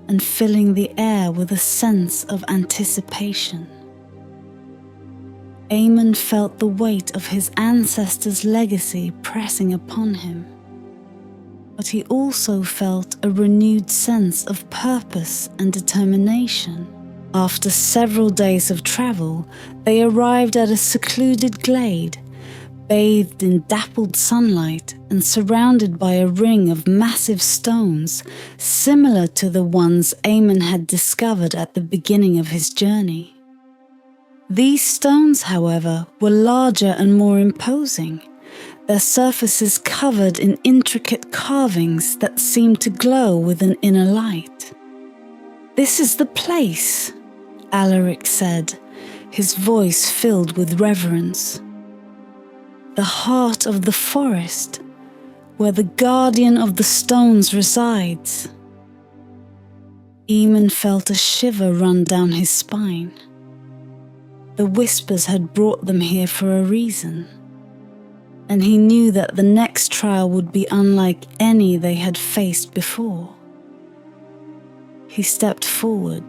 and filling the air with a sense of anticipation. Aemon felt the weight of his ancestors' legacy pressing upon him, but he also felt a renewed sense of purpose and determination. After several days of travel, they arrived at a secluded glade, bathed in dappled sunlight and surrounded by a ring of massive stones similar to the ones Aemon had discovered at the beginning of his journey. These stones, however, were larger and more imposing, their surfaces covered in intricate carvings that seemed to glow with an inner light. "This is the place," Alaric said, his voice filled with reverence. the heart of the forest, where the guardian of the stones resides. Eamon felt a shiver run down his spine. The whispers had brought them here for a reason, and he knew that the next trial would be unlike any they had faced before. He stepped forward,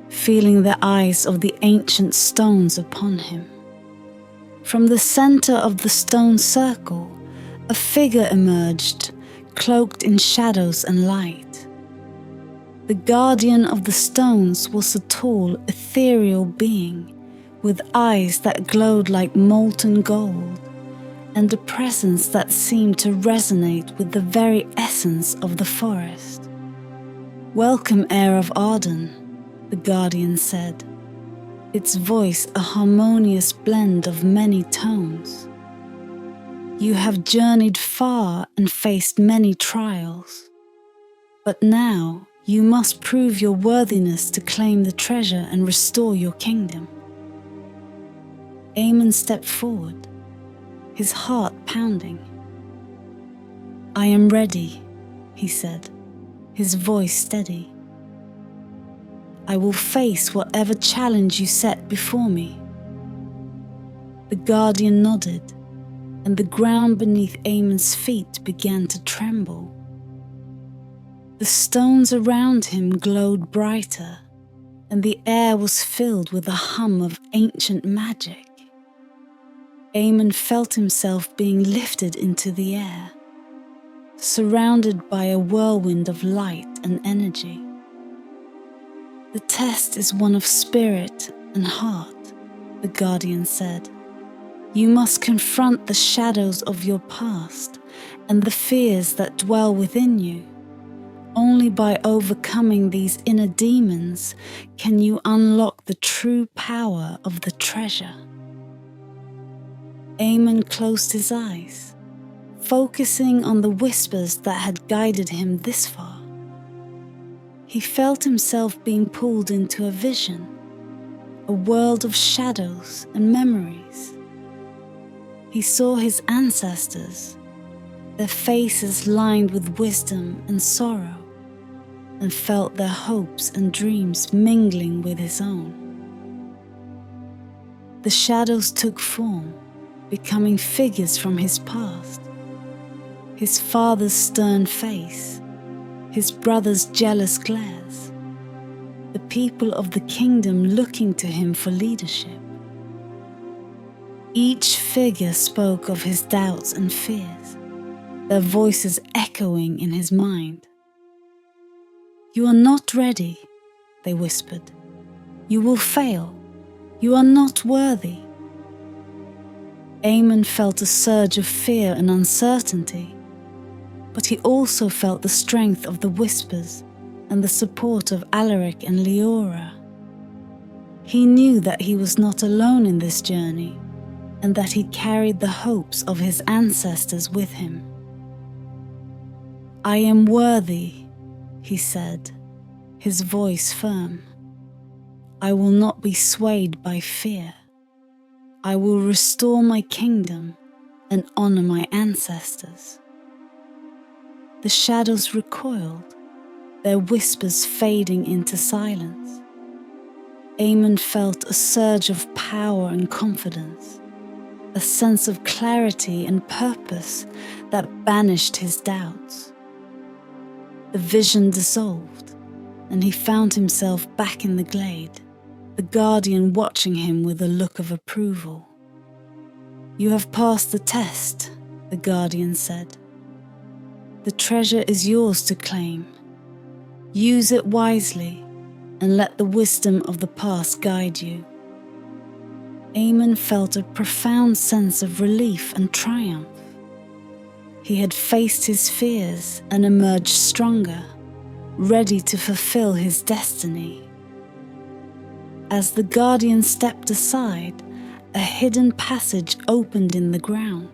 feeling the eyes of the ancient stones upon him. From the center of the stone circle, a figure emerged, cloaked in shadows and light. The guardian of the stones was a tall, ethereal being, with eyes that glowed like molten gold, and a presence that seemed to resonate with the very essence of the forest. "Welcome, heir of Arden," the guardian said, its voice a harmonious blend of many tones. "You have journeyed far and faced many trials, but now you must prove your worthiness to claim the treasure and restore your kingdom." Eamon stepped forward, his heart pounding. "I am ready," he said, his voice steady. "I will face whatever challenge you set before me." The guardian nodded, and the ground beneath Eamon's feet began to tremble. The stones around him glowed brighter, and the air was filled with a hum of ancient magic. Eamon felt himself being lifted into the air, surrounded by a whirlwind of light and energy. "The test is one of spirit and heart," the guardian said. "You must confront the shadows of your past and the fears that dwell within you. Only by overcoming these inner demons can you unlock the true power of the treasure." Eamon closed his eyes, focusing on the whispers that had guided him this far. He felt himself being pulled into a vision, a world of shadows and memories. He saw his ancestors, their faces lined with wisdom and sorrow, and felt their hopes and dreams mingling with his own. The shadows took form, becoming figures from his past. His father's stern face, his brother's jealous glares, the people of the kingdom looking to him for leadership. Each figure spoke of his doubts and fears, their voices echoing in his mind. "You are not ready," they whispered. "You will fail. You are not worthy." Eamon felt a surge of fear and uncertainty, but he also felt the strength of the whispers and the support of Alaric and Leora. He knew that he was not alone in this journey, and that he carried the hopes of his ancestors with him. "I am worthy," he said, his voice firm. "I will not be swayed by fear. I will restore my kingdom and honor my ancestors." The shadows recoiled, their whispers fading into silence. Eamon felt a surge of power and confidence, a sense of clarity and purpose that banished his doubts. The vision dissolved, and he found himself back in the glade, the guardian watching him with a look of approval. "You have passed the test," the guardian said. "The treasure is yours to claim. Use it wisely, and let the wisdom of the past guide you." Eamon felt a profound sense of relief and triumph. He had faced his fears and emerged stronger, ready to fulfill his destiny. As the guardian stepped aside, a hidden passage opened in the ground,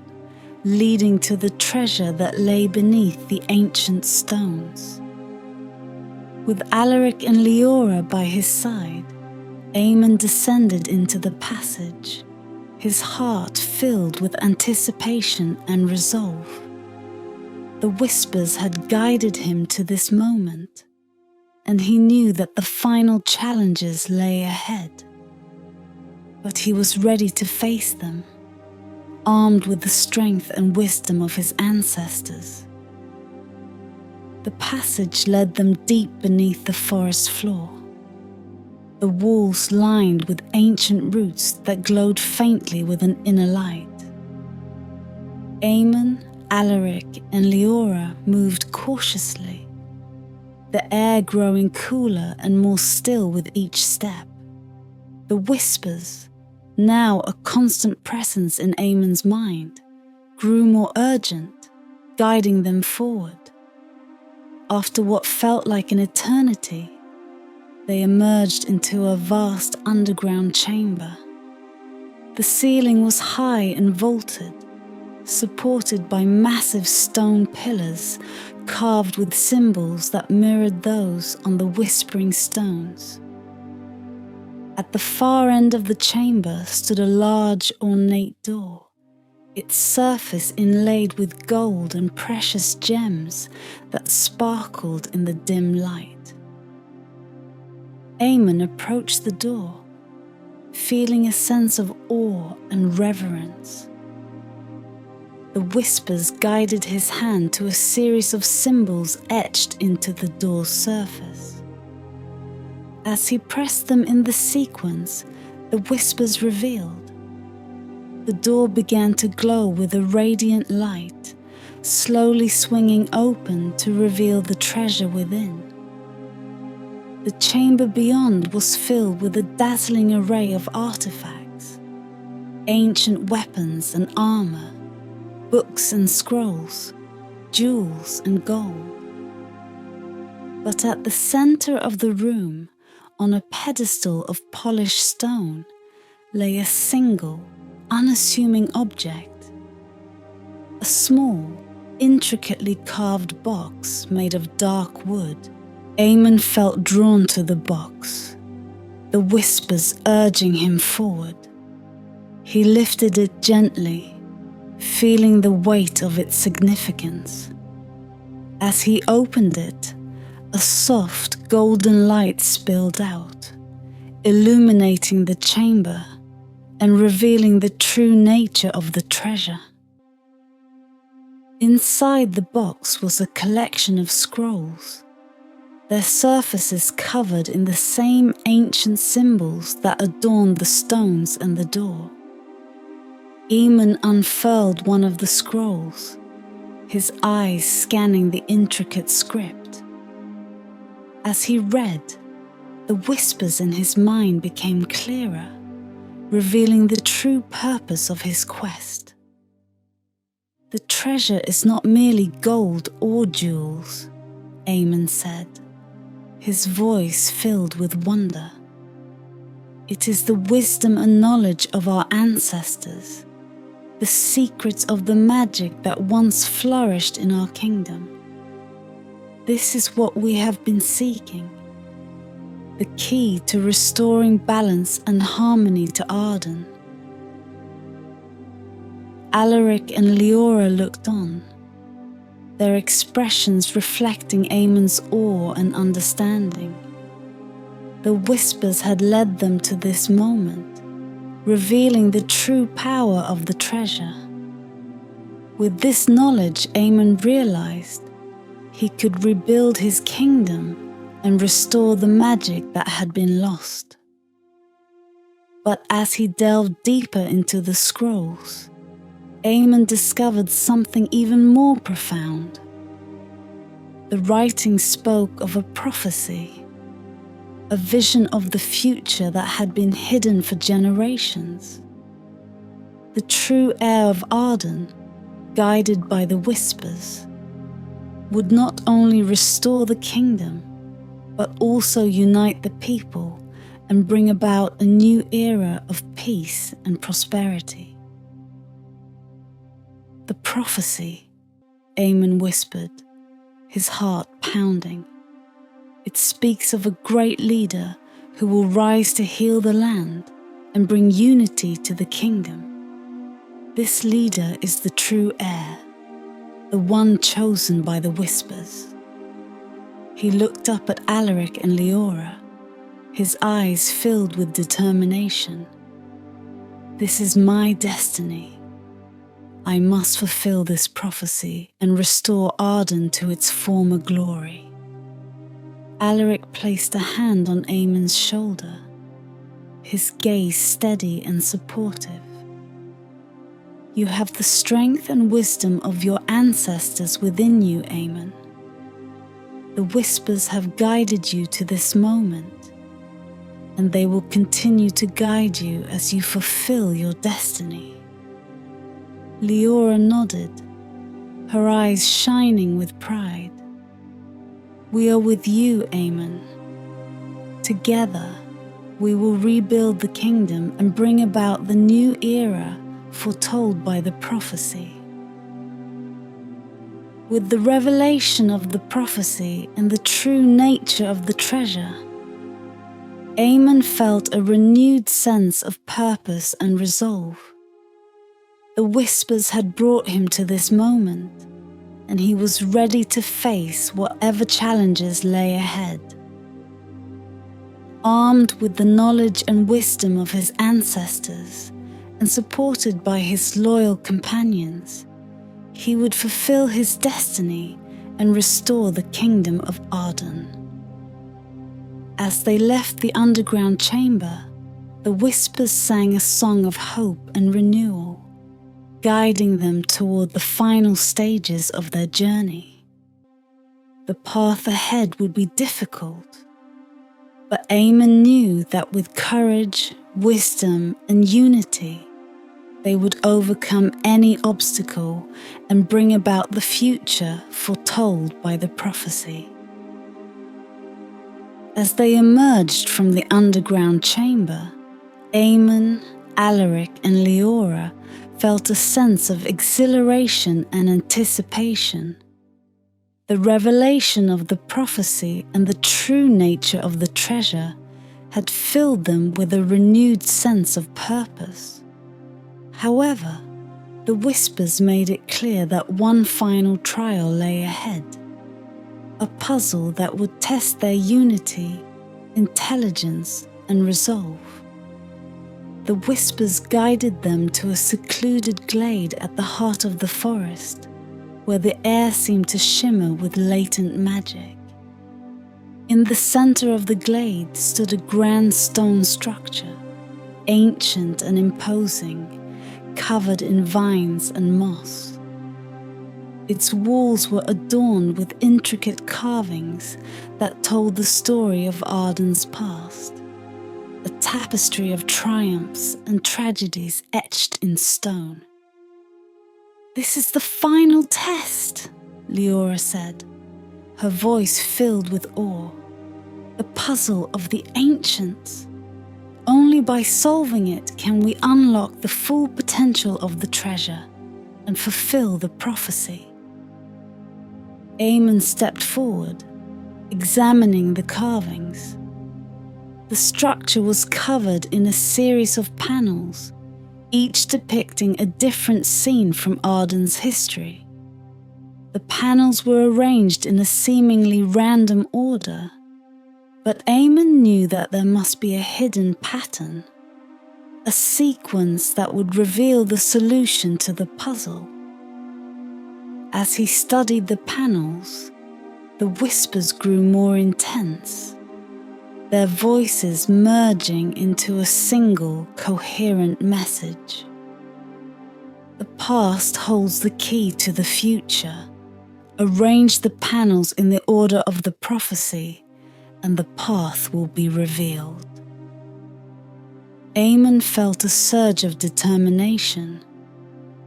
leading to the treasure that lay beneath the ancient stones. With Alaric and Leora by his side, Eamon descended into the passage, his heart filled with anticipation and resolve. The whispers had guided him to this moment, and he knew that the final challenges lay ahead. But he was ready to face them, armed with the strength and wisdom of his ancestors. The passage led them deep beneath the forest floor, the walls lined with ancient roots that glowed faintly with an inner light. Eamon, Alaric, and Leora moved cautiously, the air growing cooler and more still with each step. The whispers, now a constant presence in Eamon's mind, grew more urgent, guiding them forward. After what felt like an eternity, they emerged into a vast underground chamber. The ceiling was high and vaulted, supported by massive stone pillars carved with symbols that mirrored those on the whispering stones. At the far end of the chamber stood a large, ornate door, its surface inlaid with gold and precious gems that sparkled in the dim light. Eamon approached the door, feeling a sense of awe and reverence. The whispers guided his hand to a series of symbols etched into the door's surface. As he pressed them in the sequence, the whispers revealed. The door began to glow with a radiant light, slowly swinging open to reveal the treasure within. The chamber beyond was filled with a dazzling array of artifacts, ancient weapons and armor, books and scrolls, jewels and gold. But at the center of the room, on a pedestal of polished stone, lay a single, unassuming object. A small, intricately carved box made of dark wood. Eamon felt drawn to the box, the whispers urging him forward. He lifted it gently, feeling the weight of its significance. As he opened it, a soft golden light spilled out, illuminating the chamber and revealing the true nature of the treasure. Inside the box was a collection of scrolls, their surfaces covered in the same ancient symbols that adorned the stones and the door. Eamon unfurled one of the scrolls, his eyes scanning the intricate script. As he read, the whispers in his mind became clearer, revealing the true purpose of his quest. The treasure is not merely gold or jewels, Eamon said, his voice filled with wonder. It is the wisdom and knowledge of our ancestors, the secrets of the magic that once flourished in our kingdom. This is what we have been seeking, the key to restoring balance and harmony to Arden. Alaric and Leora looked on, their expressions reflecting Eamon's awe and understanding. The whispers had led them to this moment, revealing the true power of the treasure. With this knowledge, Eamon realized he could rebuild his kingdom and restore the magic that had been lost. But as he delved deeper into the scrolls, Eamon discovered something even more profound. The writing spoke of a prophecy, a vision of the future that had been hidden for generations. The true heir of Arden, guided by the whispers, would not only restore the kingdom, but also unite the people and bring about a new era of peace and prosperity. The prophecy, Eamon whispered, his heart pounding. It speaks of a great leader who will rise to heal the land and bring unity to the kingdom. This leader is the true heir, the one chosen by the whispers. He looked up at Alaric and Leora, his eyes filled with determination. This is my destiny. I must fulfill this prophecy and restore Arden to its former glory. Alaric placed a hand on Aemon's shoulder, his gaze steady and supportive. You have the strength and wisdom of your ancestors within you, Aemon. The whispers have guided you to this moment, and they will continue to guide you as you fulfill your destiny. Leora nodded, her eyes shining with pride. We are with you, Aemon. Together, we will rebuild the kingdom and bring about the new era foretold by the prophecy. With the revelation of the prophecy and the true nature of the treasure, Aemon felt a renewed sense of purpose and resolve. The whispers had brought him to this moment, and he was ready to face whatever challenges lay ahead. Armed with the knowledge and wisdom of his ancestors, and supported by his loyal companions, he would fulfill his destiny and restore the kingdom of Arden. As they left the underground chamber, the whispers sang a song of hope and renewal, guiding them toward the final stages of their journey. The path ahead would be difficult, but Aemon knew that with courage, wisdom, and unity, they would overcome any obstacle and bring about the future foretold by the prophecy. As they emerged from the underground chamber, Aemon, Alaric, and Leora felt a sense of exhilaration and anticipation. The revelation of the prophecy and the true nature of the treasure had filled them with a renewed sense of purpose. However, the whispers made it clear that one final trial lay ahead, a puzzle that would test their unity, intelligence, and resolve. The whispers guided them to a secluded glade at the heart of the forest, where the air seemed to shimmer with latent magic. In the center of the glade stood a grand stone structure, ancient and imposing, covered in vines and moss. Its walls were adorned with intricate carvings that told the story of Arden's past, a tapestry of triumphs and tragedies etched in stone. "This is the final test," Leora said, her voice filled with awe. "The puzzle of the ancients. Only by solving it can we unlock the full potential of the treasure and fulfill the prophecy." Aemon stepped forward, examining the carvings. The structure was covered in a series of panels, each depicting a different scene from Arden's history. The panels were arranged in a seemingly random order, but Aemon knew that there must be a hidden pattern, a sequence that would reveal the solution to the puzzle. As he studied the panels, the whispers grew more intense, their voices merging into a single, coherent message. The past holds the key to the future. Arrange the panels in the order of the prophecy, and the path will be revealed. Aemon felt a surge of determination.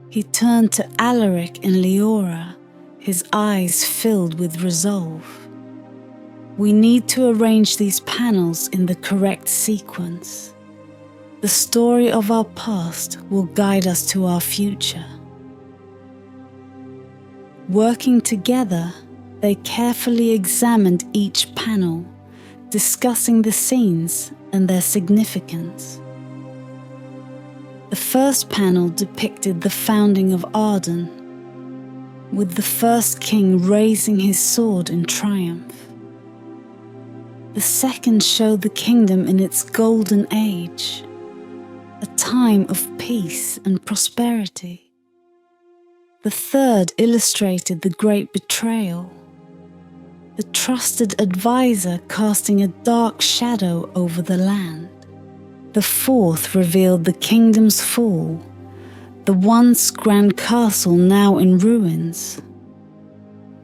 He turned to Alaric and Leora, his eyes filled with resolve. "We need to arrange these panels in the correct sequence. The story of our past will guide us to our future." Working together, they carefully examined each panel, discussing the scenes and their significance. The first panel depicted the founding of Arden, with the first king raising his sword in triumph. The second showed the kingdom in its golden age, a time of peace and prosperity. The third illustrated the great betrayal, the trusted advisor casting a dark shadow over the land. The fourth revealed the kingdom's fall, the once grand castle now in ruins.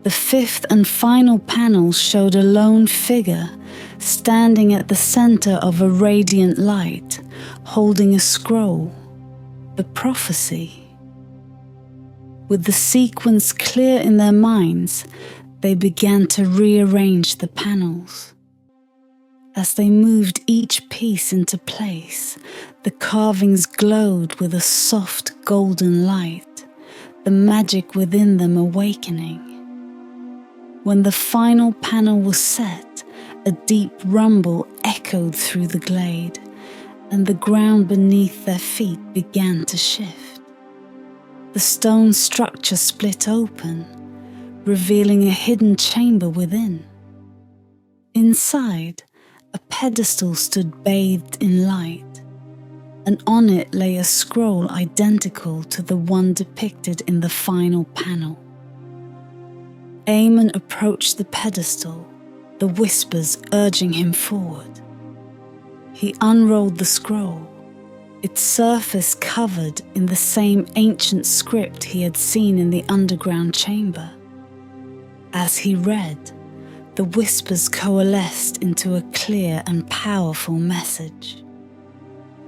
The fifth and final panel showed a lone figure standing at the center of a radiant light, holding a scroll, the prophecy. With the sequence clear in their minds, they began to rearrange the panels. As they moved each piece into place, the carvings glowed with a soft golden light, the magic within them awakening. When the final panel was set, a deep rumble echoed through the glade, and the ground beneath their feet began to shift. The stone structure split open, revealing a hidden chamber within. Inside, a pedestal stood bathed in light, and on it lay a scroll identical to the one depicted in the final panel. Aemon approached the pedestal, the whispers urging him forward. He unrolled the scroll, its surface covered in the same ancient script he had seen in the underground chamber. As he read, the whispers coalesced into a clear and powerful message.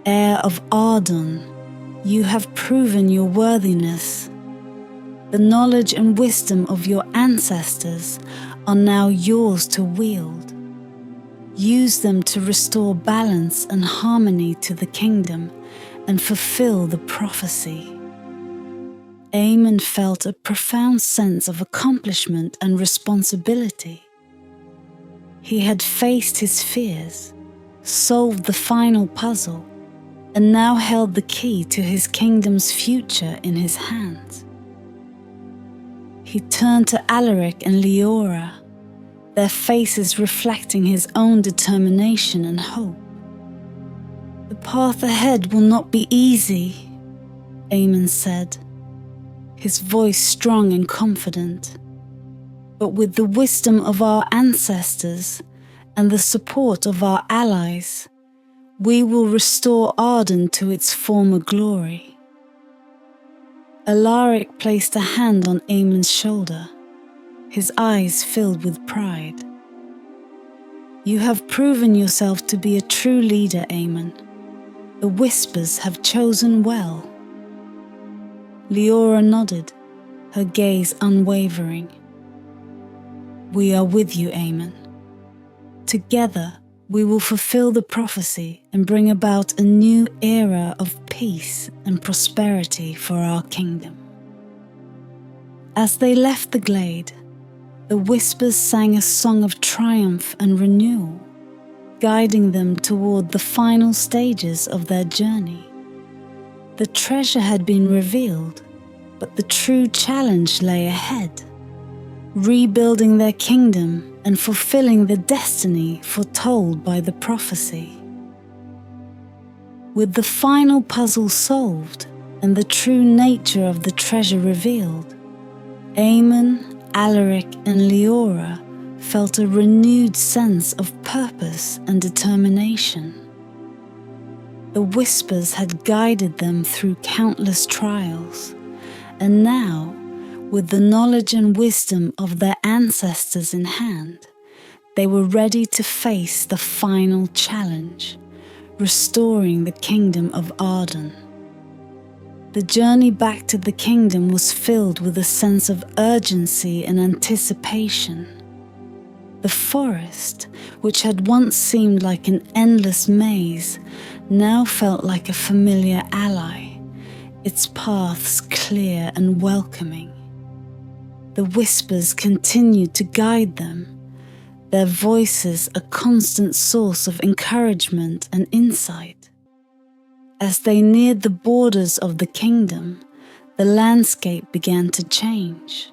Heir of Arden, you have proven your worthiness. The knowledge and wisdom of your ancestors are now yours to wield. Use them to restore balance and harmony to the kingdom and fulfill the prophecy. Aemon felt a profound sense of accomplishment and responsibility. He had faced his fears, solved the final puzzle, and now held the key to his kingdom's future in his hands. He turned to Alaric and Leora, their faces reflecting his own determination and hope. The path ahead will not be easy, Aemon said, his voice strong and confident. But with the wisdom of our ancestors and the support of our allies, we will restore Arden to its former glory. Alaric placed a hand on Aemon's shoulder, his eyes filled with pride. You have proven yourself to be a true leader, Aemon. The whispers have chosen well. Leora nodded, her gaze unwavering. We are with you, Aemon. Together, we will fulfill the prophecy and bring about a new era of peace and prosperity for our kingdom. As they left the glade, the whispers sang a song of triumph and renewal, guiding them toward the final stages of their journey. The treasure had been revealed, but the true challenge lay ahead, rebuilding their kingdom and fulfilling the destiny foretold by the prophecy. With the final puzzle solved and the true nature of the treasure revealed, Aemon, Alaric, and Leora felt a renewed sense of purpose and determination. The whispers had guided them through countless trials, and now, with the knowledge and wisdom of their ancestors in hand, they were ready to face the final challenge, restoring the kingdom of Arden. The journey back to the kingdom was filled with a sense of urgency and anticipation. The forest, which had once seemed like an endless maze, now felt like a familiar ally, its paths clear and welcoming. The whispers continued to guide them, their voices a constant source of encouragement and insight. As they neared the borders of the kingdom, the landscape began to change.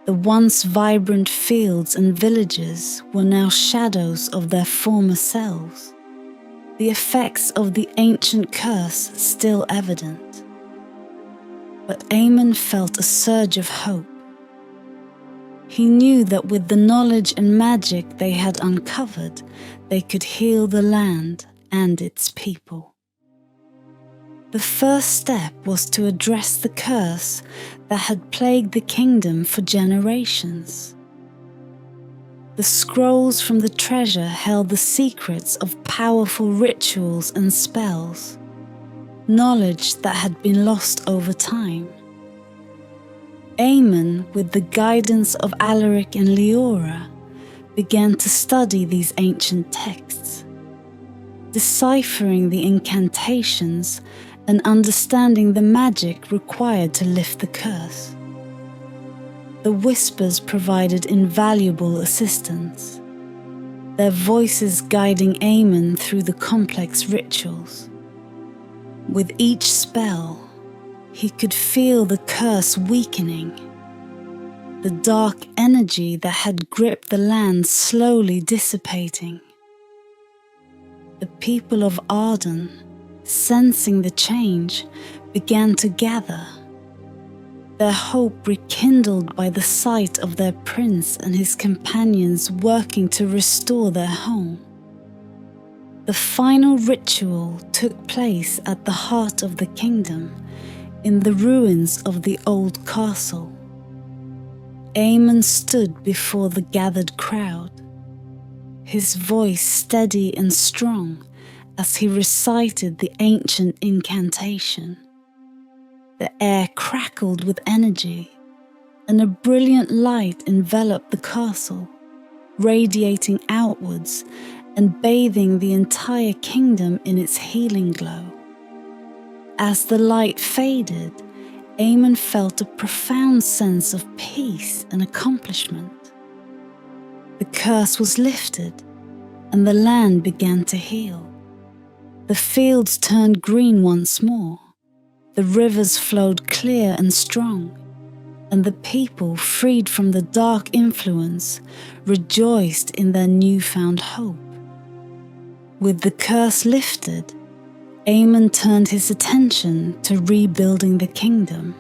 The once vibrant fields and villages were now shadows of their former selves, the effects of the ancient curse still evident. But Aemon felt a surge of hope. He knew that with the knowledge and magic they had uncovered, they could heal the land and its people. The first step was to address the curse that had plagued the kingdom for generations. The scrolls from the treasure held the secrets of powerful rituals and spells, knowledge that had been lost over time. Aemon, with the guidance of Alaric and Leora, began to study these ancient texts, deciphering the incantations and understanding the magic required to lift the curse. The whispers provided invaluable assistance, their voices guiding Aemon through the complex rituals. With each spell, he could feel the curse weakening, the dark energy that had gripped the land slowly dissipating. The people of Arden, sensing the change, began to gather, their hope rekindled by the sight of their prince and his companions working to restore their home. The final ritual took place at the heart of the kingdom, in the ruins of the old castle. Aemon stood before the gathered crowd, his voice steady and strong as he recited the ancient incantation. The air crackled with energy, and a brilliant light enveloped the castle, radiating outwards and bathing the entire kingdom in its healing glow. As the light faded, Aemon felt a profound sense of peace and accomplishment. The curse was lifted, and the land began to heal. The fields turned green once more, the rivers flowed clear and strong, and the people, freed from the dark influence, rejoiced in their newfound hope. With the curse lifted, Aemon turned his attention to rebuilding the kingdom.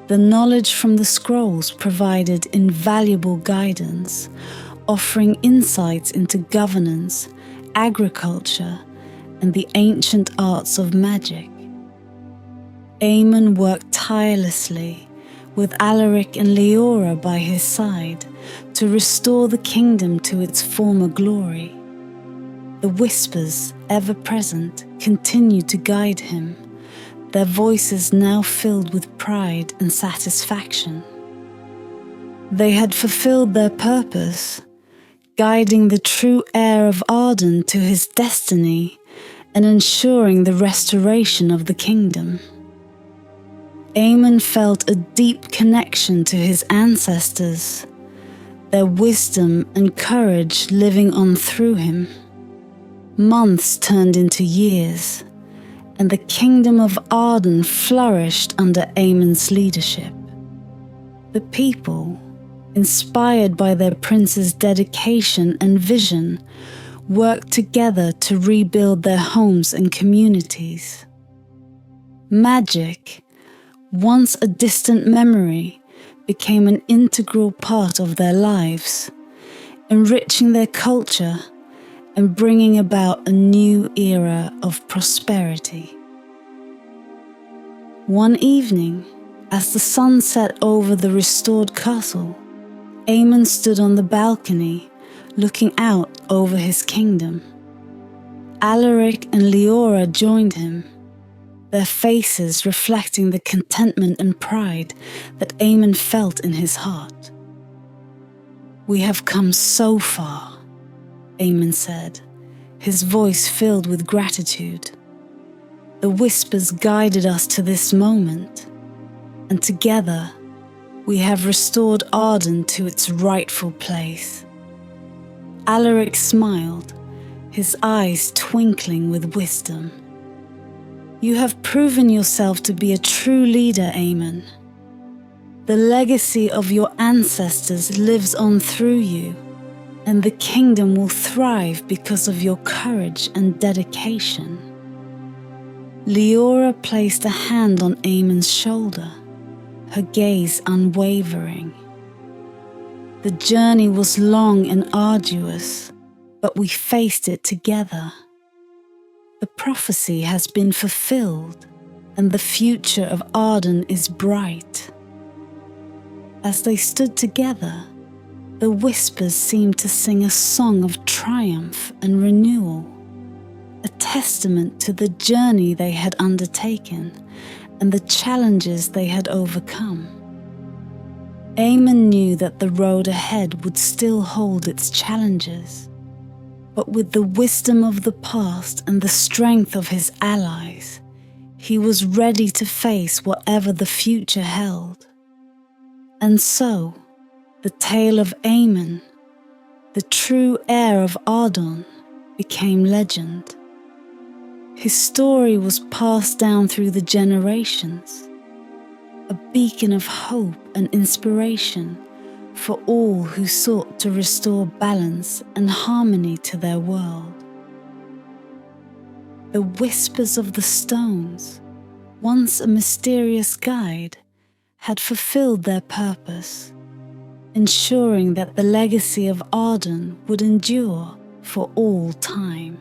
The knowledge from the scrolls provided invaluable guidance, offering insights into governance, agriculture, and the ancient arts of magic. Aemon worked tirelessly, with Alaric and Leora by his side, to restore the kingdom to its former glory. The whispers, ever present, continued to guide him, their voices now filled with pride and satisfaction. They had fulfilled their purpose, guiding the true heir of Arden to his destiny and ensuring the restoration of the kingdom. Aemon felt a deep connection to his ancestors, their wisdom and courage living on through him. Months turned into years, and the kingdom of Arden flourished under Aemon's leadership. The people, inspired by their prince's dedication and vision, worked together to rebuild their homes and communities. Magic, once a distant memory, became an integral part of their lives, enriching their culture and bringing about a new era of prosperity. One evening, as the sun set over the restored castle, Aemon stood on the balcony, looking out over his kingdom. Alaric and Leora joined him, their faces reflecting the contentment and pride that Aemon felt in his heart. "We have come so far," Aemon said, his voice filled with gratitude. "The whispers guided us to this moment, and together we have restored Arden to its rightful place." Alaric smiled, his eyes twinkling with wisdom. You have proven yourself to be a true leader, Aemon. The legacy of your ancestors lives on through you, and the kingdom will thrive because of your courage and dedication. Leora placed a hand on Aemon's shoulder, her gaze unwavering. The journey was long and arduous, but we faced it together. The prophecy has been fulfilled, and the future of Arden is bright. As they stood together, the whispers seemed to sing a song of triumph and renewal, a testament to the journey they had undertaken and the challenges they had overcome. Aemon knew that the road ahead would still hold its challenges, but with the wisdom of the past and the strength of his allies, he was ready to face whatever the future held. And so, the tale of Aemon, the true heir of Arden, became legend. His story was passed down through the generations, a beacon of hope and inspiration for all who sought to restore balance and harmony to their world. The whispers of the stones, once a mysterious guide, had fulfilled their purpose, ensuring that the legacy of Arden would endure for all time.